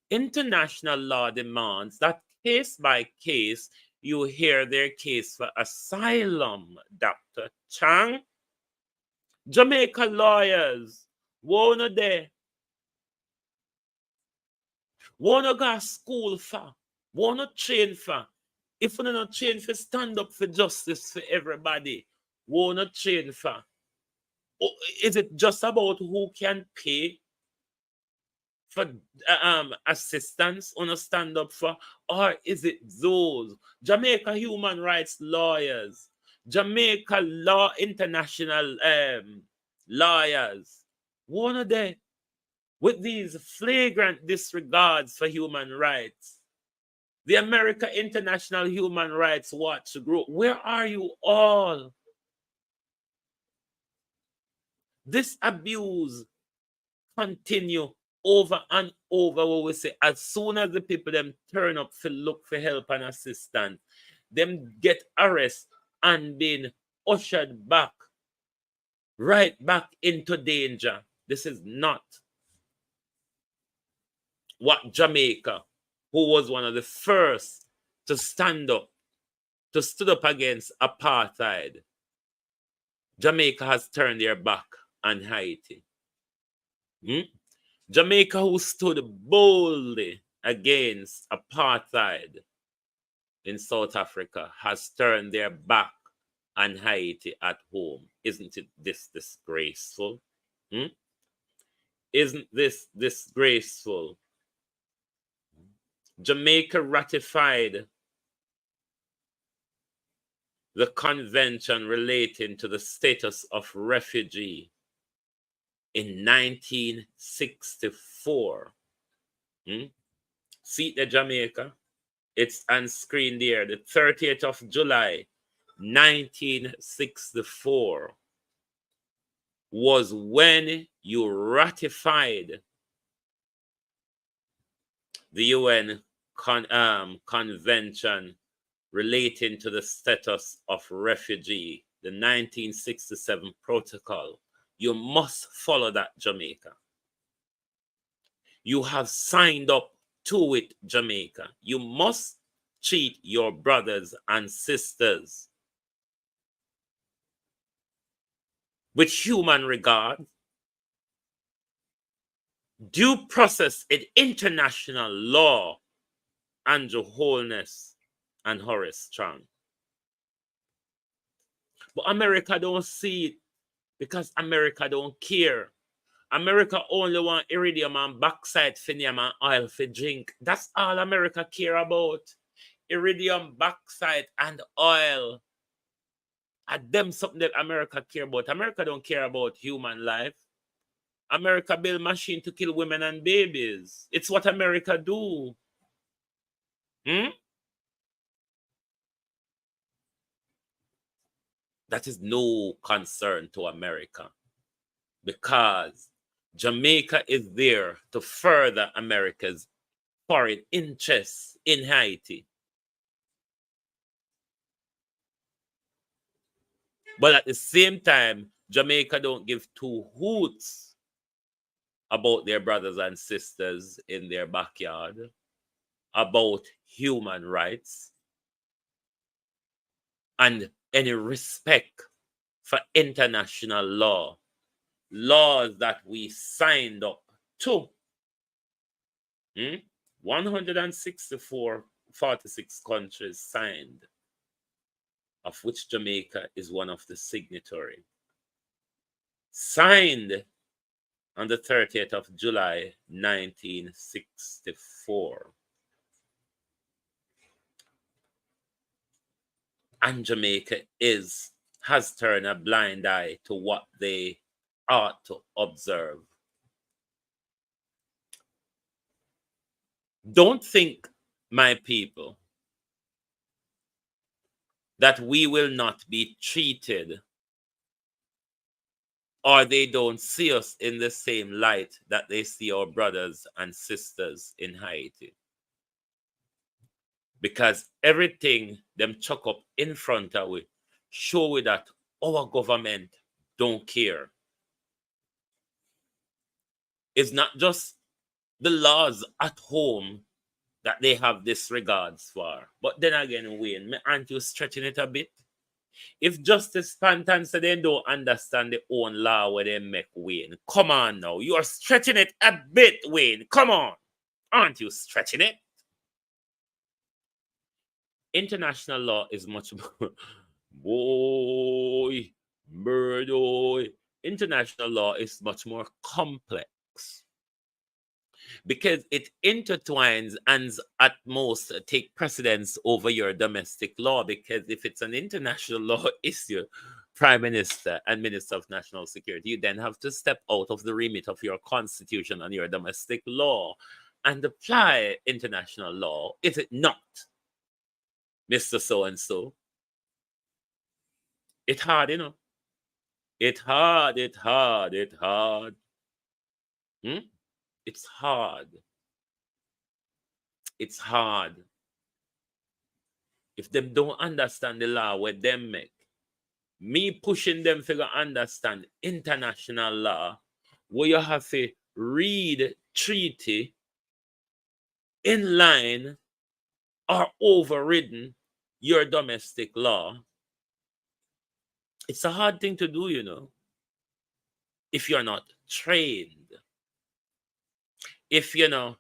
Speaker 4: International law demands that case by case, you hear their case for asylum, Dr. Chang. Jamaica lawyers, wanna there? Wanna go to school for? Wanna train for? If we not train for stand up for justice for everybody, wanna train for? Or is it just about who can pay for assistance on a stand up for, or is it those Jamaica human rights lawyers, Jamaica law international lawyers, one of them with these flagrant disregards for human rights? The America International Human Rights Watch group, where are you all? This abuse continue over and over. What we say, as soon as the people them turn up to look for help and assistance, them get arrested and being ushered back, right back into danger. This is not what Jamaica, who was one of the first to stand up, to stood up against apartheid. Jamaica has turned their back on Haiti. Jamaica, who stood boldly against apartheid in South Africa, has turned their back on Haiti at home. Isn't it this disgraceful? Isn't this disgraceful? Jamaica ratified the convention relating to the status of refugee in 1964. See the Jamaica? It's on screen there. The 30th of July, 1964 was when you ratified the UN convention relating to the status of refugee, the 1967 protocol. You must follow that, Jamaica. You have signed up to it, Jamaica. You must treat your brothers and sisters with human regard, due process in international law. Andrew Holness and Horace Strong. But America don't see it because America don't care. America only want iridium and bauxite for name and oil for drink. That's all America care about. Iridium, bauxite, and oil. And them something that America care about. America don't care about human life. America build machine to kill women and babies. It's what America do. That is no concern to America, because Jamaica is there to further America's foreign interests in Haiti. But at the same time, Jamaica don't give two hoots about their brothers and sisters in their backyard, about human rights, and any respect for international law, laws that we signed up to. 46 countries signed, of which Jamaica is one of the signatories. Signed on the 30th of July, 1964. And Jamaica has turned a blind eye to what they ought to observe. Don't think, my people, that we will not be treated, or they don't see us in the same light that they see our brothers and sisters in Haiti. Because everything them chuck up in front of we show we that our government don't care. It's not just the laws at home that they have disregards for. But then again, Wayne, aren't you stretching it a bit? If Justice Panton said they don't understand their own law where they make, Wayne, come on now. You are stretching it a bit, Wayne. Come on. Aren't you stretching it? International law is much more. Boy, boy. International law is much more complex because it intertwines and at most take precedence over your domestic law. Because if it's an international law issue, Prime Minister and Minister of National Security, you then have to step out of the remit of your constitution and your domestic law and apply international law. Is it not, Mr. So-and-so? It's hard, you know. It's hard. It's hard. It's hard. It's hard. It's hard. If them don't understand the law where them make, me pushing them to understand international law, where you have to read treaty in line or overridden your domestic law. It's a hard thing to do, you know, if you're not trained. If you never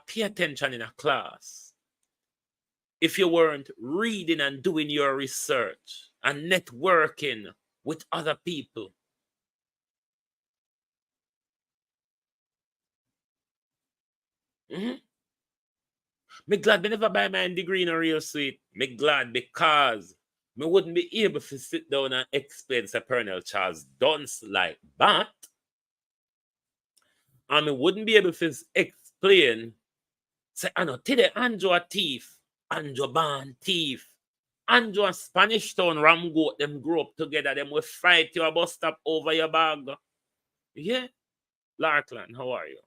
Speaker 4: pay attention in a class, if you weren't reading and doing your research and networking with other people. Me glad me never buy my degree in a real suite. Me glad because me wouldn't be able to sit down and explain Sir Colonel Charles Dunce like that. And me wouldn't be able to explain, say, I know, today Andrew a thief, Andrew born thief. Andrew and Spanish Town Ram Goat, them grow up together, them will fight you a bus stop over your bag. Yeah? Larkland, how are you?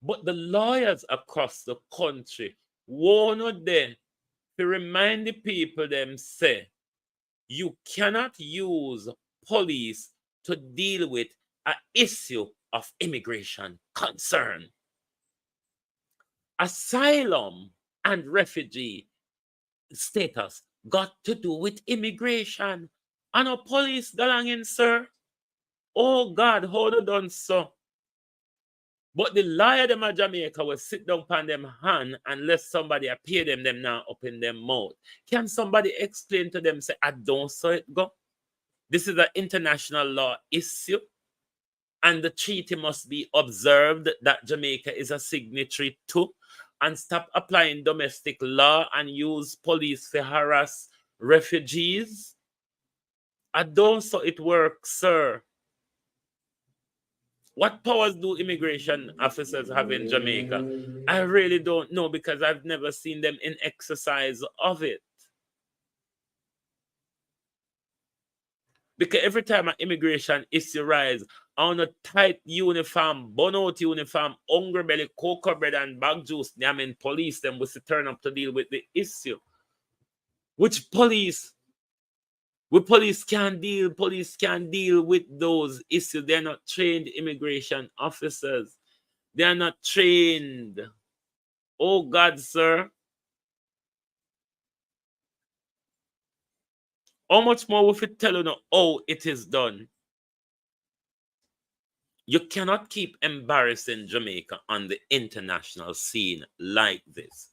Speaker 4: But the lawyers across the country warned them to remind the people them say, you cannot use police to deal with an issue of immigration concern. Asylum and refugee status got to do with immigration. And a police galangin, sir. Oh God, hold it on, so. But the lawyer them at Jamaica will sit down on them hand unless somebody appear them now up in them mouth. Can somebody explain to them, say, I don't saw it go? This is an international law issue. And the treaty must be observed that Jamaica is a signatory to, and stop applying domestic law and use police to harass refugees. I don't saw it work, sir. What powers do immigration officers have in Jamaica? I really don't know because I've never seen them in exercise of it. Because every time an immigration issue rise, on a tight uniform, burnout uniform, hungry belly, cocoa bread, and bag juice, I mean police them was to turn up to deal with the issue. Which police? With police can't deal with those issues. They're not trained immigration officers. They're not trained. Oh God, sir. How much more will it tell you how it is done? You cannot keep embarrassing Jamaica on the international scene like this.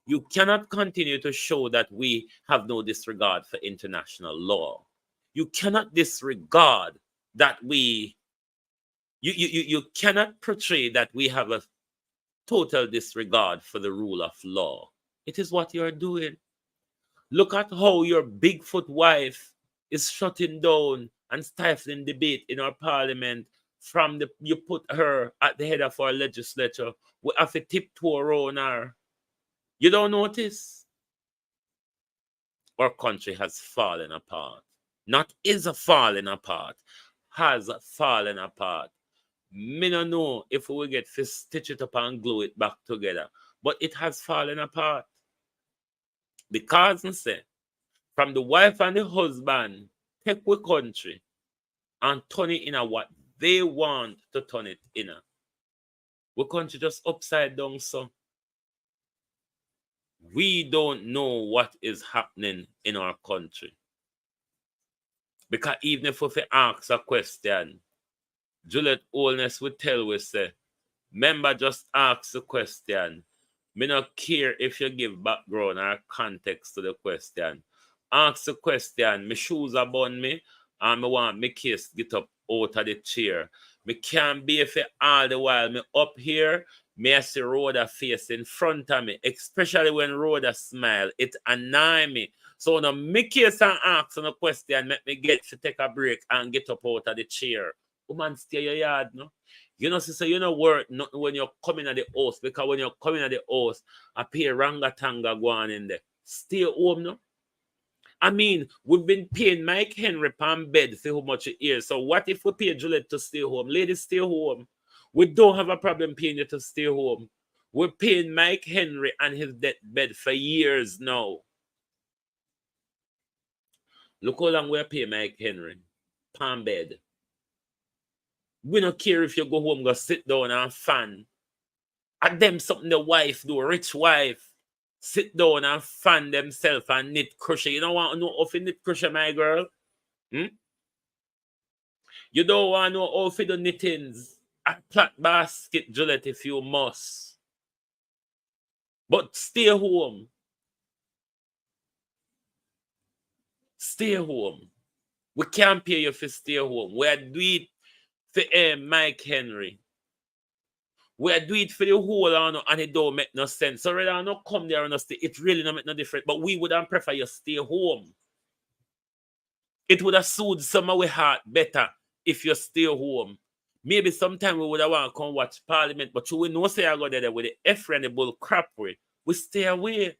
Speaker 4: You cannot continue to show that we have no disregard for international law. You cannot disregard that you cannot portray that we have a total disregard for the rule of law. It is what you're doing. Look at how your Bigfoot wife is shutting down and stifling debate in our parliament. You put her at the head of our legislature. We have to tiptoe around her. You don't notice? Our country has fallen apart. Not is falling apart. Has fallen apart. Me no know if we will get to stitch it up and glue it back together. But it has fallen apart. Because I say, from the wife and the husband, take the country and turn it in a what they want to turn it in a. We country just upside down, so. we don't know what is happening in our country. Because even if we ask a question, Juliet Oldness would tell we say, member just ask the question. Me not care if you give background or context to the question. Ask the question, my shoes are on me, and me want my case get up out of the chair. Me can't be if all the while me up here, me I see Rhoda face in front of me, especially when Rhoda smile. It annoy me. So now me case and ask on a question, make me get to take a break and get up out of the chair. Woman, stay your yard, no? You know, sister, you know work nothing when you're coming at the house, because when you're coming at the house, I pay rangatanga go on in there. Stay home, no? I mean, we've been paying Mike Henry per bed for how much a year. So what if we pay Juliet to stay home? Ladies, stay home. We don't have a problem paying you to stay home. We're paying Mike Henry and his bed for years now. Look how long we're paying Mike Henry per bed. We don't care if you go home, go sit down and fan. And them something the wife do, rich wife. Sit down and fan themselves and knit crochet. You don't want to know how to knit crochet, my girl? You don't want to know how to do knittings. A plait basket, Juliet, if you must. But stay home. Stay home. We can't pay you for stay home. We are doing it for Mike Henry. We are doing it for the whole and it don't make no sense. So rather not come there and stay. It really don't make no difference. But we would have prefer you stay home. It would have soothed some of our heart better if you stay home. Maybe sometime we would have want to come watch Parliament, but you will know say I go there with the F and the bull crap way. We stay away.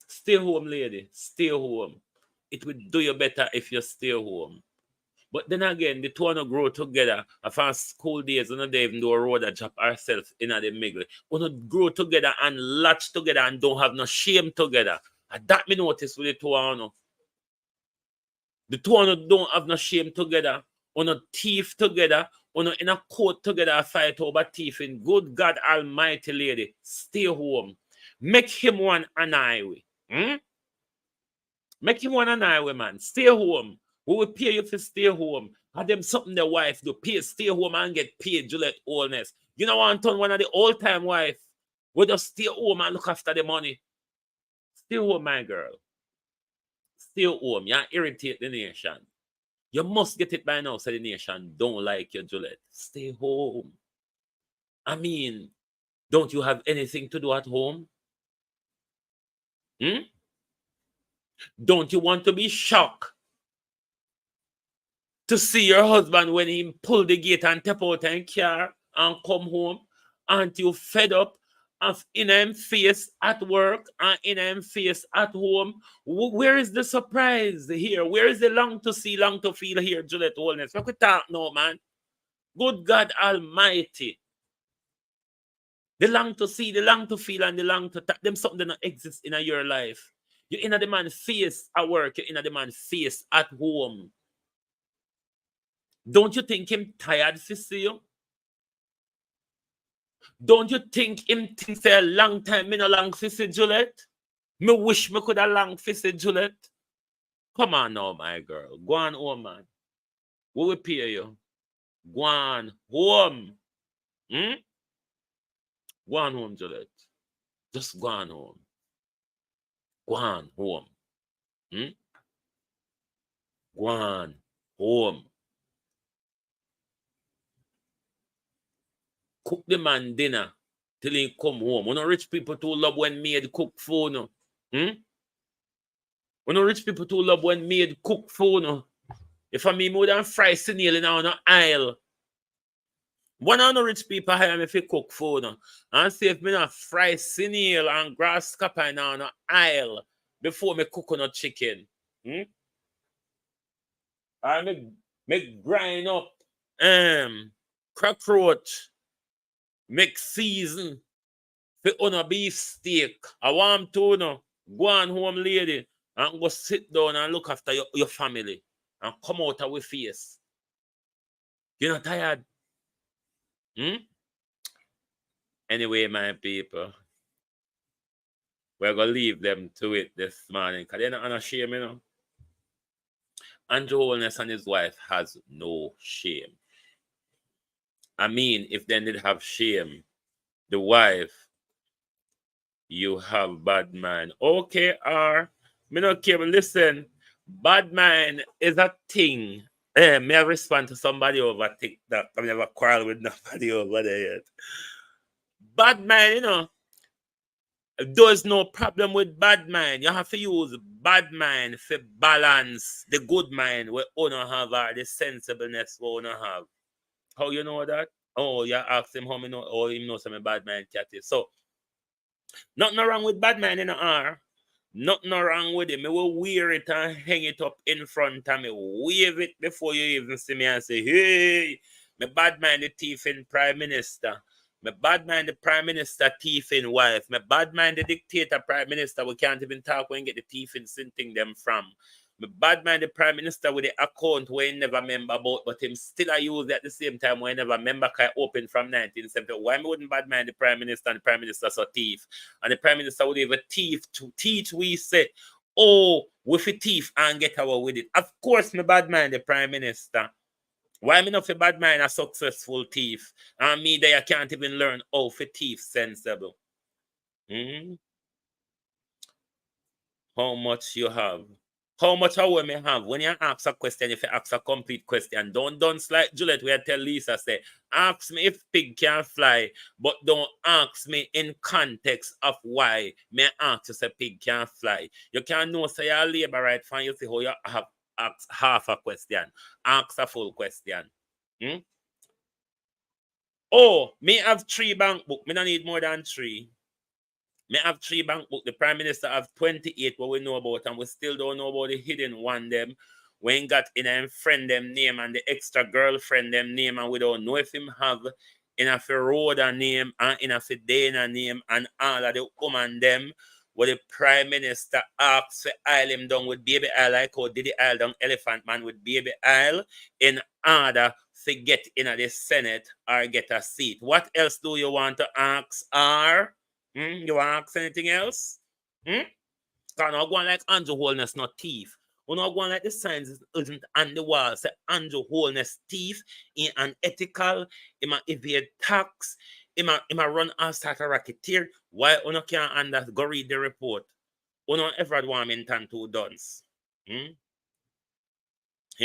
Speaker 4: Stay home, lady. Stay home. It would do you better if you stay home. But then again, the two want to grow together. After school days, we don't even do a road a job ourselves in the middle. We want to grow together and latch together and don't have no shame together. And that me notice with the two want. The two don't have no shame together. We no thief together. We no in a court together fight over thieving. Good God Almighty, lady, stay home. Make him one an highway. Make him one an highway, man. Stay home. We will pay you to stay home. And them something the wife do. Pay, stay home and get paid, Juliet Oldness. You know what, Anton, one of the old-time wife. We just stay home and look after the money. Stay home, my girl. Stay home. You irritate the nation. You must get it by now, so the nation don't like you, Juliet. Stay home. I mean, don't you have anything to do at home? Don't you want to be shocked to see your husband when he pull the gate and step out and car and come home? Aren't you fed up of in him face at work and in him face at home? Where is the surprise here? Where is the long to see, long to feel here, Juliet Oldness? What we talk now, man? Good God Almighty. The long to see, the long to feel, and the long to talk, them something that don't exist in your life. You're in a demand face at work, you're in a demand face at home. Don't you think him tired to see you? Don't you think him thinks a long time me no long to see Juliet? Me wish me could have long to see Juliet. Come on now, my girl. Go on home, man. We will pay you. Go on home. Go on home, Juliet. Just go on home. Go on home. Go on home. Cook the man dinner till he come home. We no rich people too love when maid cook food. No. We no rich people too love when maid cook food. No. If I mean more than fry snail in our aisle. One of the rich people hire me if cook food. No. And see if me not fry snail and grasshopper in our aisle before me cook on a chicken. I make grind up cockroach. Make season for on a beef steak. I want to know. Go on home, lady, and go sit down and look after your family and come out of your face. You're not tired? Anyway, my people, we're going to leave them to it this morning because they're not unashamed, you know. Andrew Holness and his wife has no shame. I mean, if they did have shame, the wife, you have bad mind. Okay, me not care, but listen, bad mind is a thing. May I respond to somebody over TikTok? I've never quarreled with nobody over there yet. Bad mind, you know, there's no problem with bad mind. You have to use bad mind for balance the good mind we owner have or the sensibleness we owner have. How you know that? Oh, you ask him how me know, oh, him know some bad mind cat is. So, nothing wrong with bad mind in the R. Nothing wrong with it. Me will wear it and hang it up in front of me. Wave it before you even see me and say, hey, me bad mind the thief in Prime Minister. Me bad mind the Prime Minister thief in wife. Me bad mind the dictator Prime Minister. We can't even talk when get the thief in sinting them from. Me bad mind the Prime Minister with the account where he never member about, but him still I use it at the same time when he never member can open from 1970. Why me wouldn't bad mind the Prime Minister and the Prime Minister so thief? And the Prime Minister would even thief to teach we say, oh, with a thief and get away with it. Of course, me bad mind the Prime Minister. Why me not for bad mind a successful thief? And me there can't even learn how for thief sensible. How much you have? How much hour may have? When you ask a question, if you ask a complete question, don't like Juliet where I tell Lisa, say, ask me if pig can fly, but don't ask me in context of why may ask you say pig can fly. You can't know say your labor right fine, you see how you have ask half a question. Ask a full question. Oh, me have 3 bank book. Me don't need more than 3. Me have 3 bank book. The Prime Minister have 28 what we know about, and we still don't know about the hidden one them. We ain't got in a friend them name and the extra girlfriend them name, and we don't know if him have in a Rhoda name and in a Dana name and all of the woman them where the Prime Minister asks for aisle him down with baby aisle like how did the aisle down elephant man with baby aisle in order to get in the Senate or get a seat. What else do you want to ask or? You want to ask anything else? Because not going like Andrew Holness not thief. We're not going like the signs isn't on the wall. Say Andrew Holness thief, he unethical, he might evade tax, he might run all sort of racketeer. Why you can't go read the report? You don't ever want him in 2 dons. Him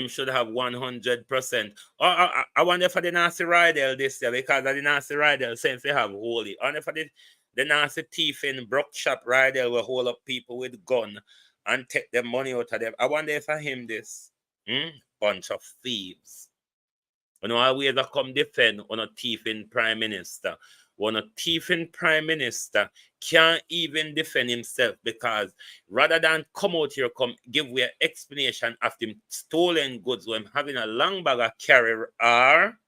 Speaker 4: should have 100%. I wonder if I didn't see Rydell this year because I didn't see Rydell saying they have holy. I wonder if I did. The nasty thief in Brook Shop Rydell will hold up people with gun and take their money out of them. I wonder if I him this. Bunch of thieves. You know, always I come defend on a thief in Prime Minister. When a thief in Prime Minister can't even defend himself because rather than come out here, come give me an explanation of them stolen goods when having a long bag of carry or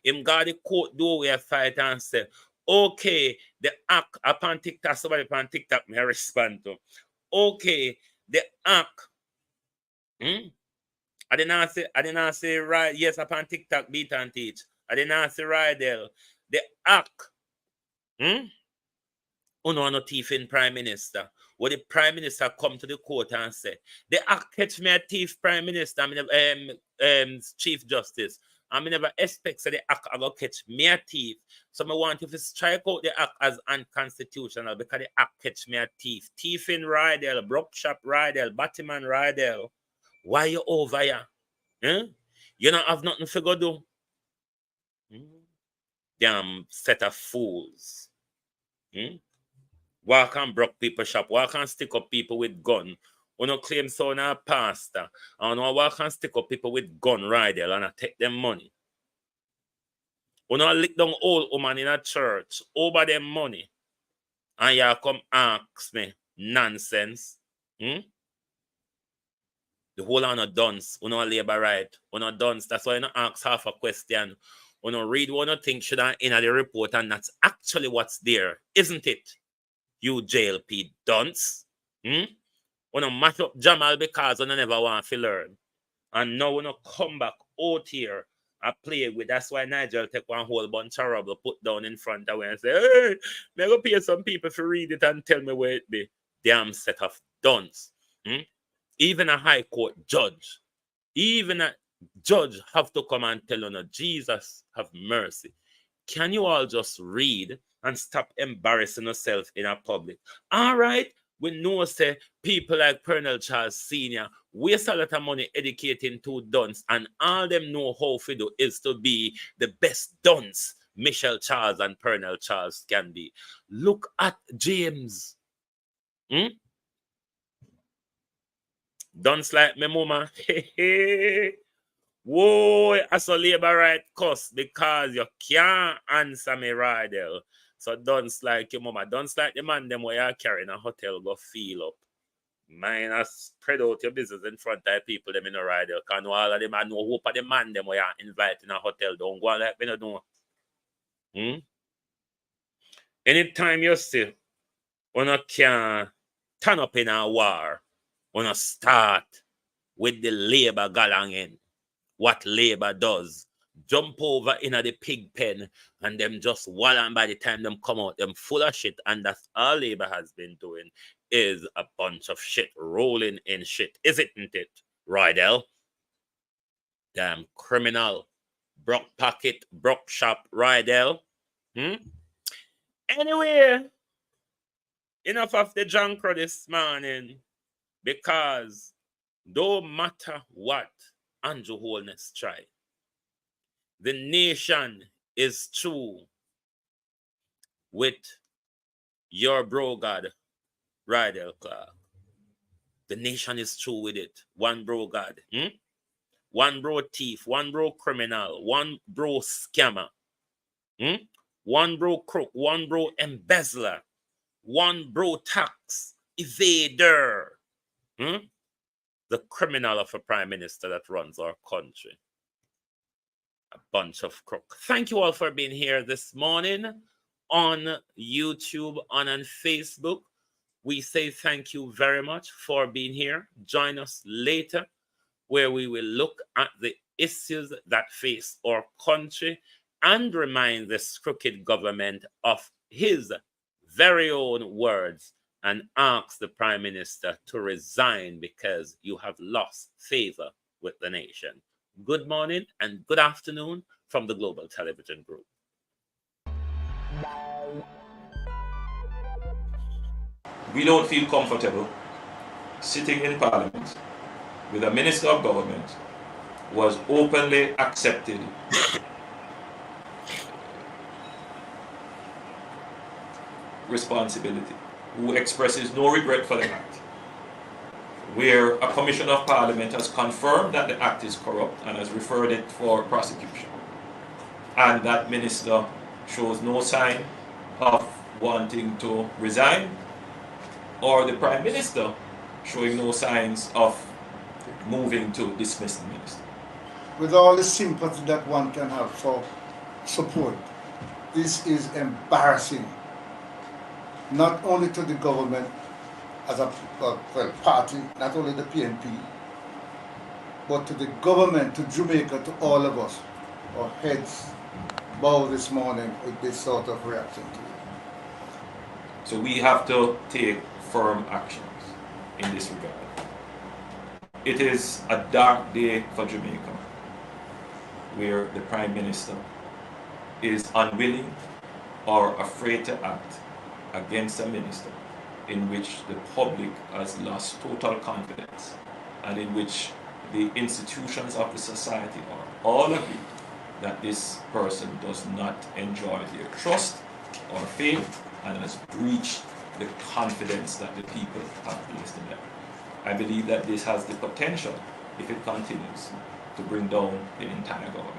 Speaker 4: him got the court doorway fight and say, okay, the act upon TikTok, somebody upon TikTok may respond to. Okay, the act. I did not say right. Yes, upon TikTok, beat and teach. I did not say right there. The act. No thief in Prime Minister. When the Prime Minister come to the court and say, the act catch me a thief, Prime Minister, Chief Justice. I never expect that the act will catch me a thief. So I want to strike out the act as unconstitutional because the act catch me a thief. Thief in Rydell, Brook Shop Rydell, Batman Rydell. Why you over here? You don't have nothing to go do. Damn set of fools. Walk and broke people shop. Walk and stick up people with gun. You no claim so na pastor. And no walk and stick up people with gun Rydell and I take them money. You no lick down old woman in a church over them money. And you come ask me nonsense. The whole on a dunce. You no labor right. You no dunce. That's why you no ask half a question. You no read what you think should have in the report and that's actually what's there. Isn't it? You JLP dunce. When I mash up Jamal because I never want to learn. And now when I come back out here I play with. That's why Nigel take one whole bunch of rubber, put down in front of me and say, hey, me go pay some people to read it and tell me where it be. Damn set of dunce. Even a high court judge, even a judge have to come and tell you, Jesus have mercy. Can you all just read and stop embarrassing yourself in a public? All right, we know say people like Colonel Charles Sr. waste a lot of money educating two dunce, and all them know how to do is to be the best dunce Michelle Charles and Colonel Charles can be. Look at James. Dunce like me mama. Whoa, I saw labor right cuss because you can't answer me right there. So dunce like your mama. Dunce like the man them where you carry in a hotel go feel up. Mine spread out your business in front of people them in a ride there. Can all of them I know hope of the man them where you invite in a hotel. Don't go like me no do. Anytime you see when you can turn up in a war, when you start with the labor galanging, what labor does, jump over in the pig pen and them just wallin by the time them come out, them full of shit, and that's all labor has been doing is a bunch of shit, rolling in shit, isn't it, Rydell? Damn criminal, broke pocket, broke shop, Rydell. Anyway, enough of the junk this morning, because no matter what Andrew Holness try, the nation is true with your bro God, Rydell Clark. The nation is true with it. One bro God. One bro thief, one bro criminal, one bro scammer. One bro crook, one bro embezzler, one bro tax evader. The criminal of a prime minister that runs our country. A bunch of crook. Thank you all for being here this morning on YouTube, on Facebook. We say thank you very much for being here. Join us later where we will look at the issues that face our country and remind this crooked government of his very own words and ask the Prime Minister to resign because you have lost favor with the nation. Good morning and good afternoon from the Global Television Group.
Speaker 12: We don't feel comfortable sitting in Parliament with a Minister of Government who has openly accepted responsibility, who expresses no regret for the act, where a Commission of Parliament has confirmed that the act is corrupt and has referred it for prosecution, and that minister shows no sign of wanting to resign, or the Prime Minister showing no signs of moving to dismiss the minister.
Speaker 13: With all the sympathy that one can have for support, this is embarrassing, not only to the government as a party, not only the PNP, but to the government, to Jamaica, to all of us. Our heads bow this morning with this sort of reaction to it.
Speaker 12: So we have to take firm actions in this regard. It is a dark day for Jamaica, where the Prime Minister is unwilling or afraid to act against a minister in which the public has lost total confidence and in which the institutions of the society are all agree that this person does not enjoy their trust or faith and has breached the confidence that the people have placed in them. I believe that this has the potential, if it continues, to bring down the entire government.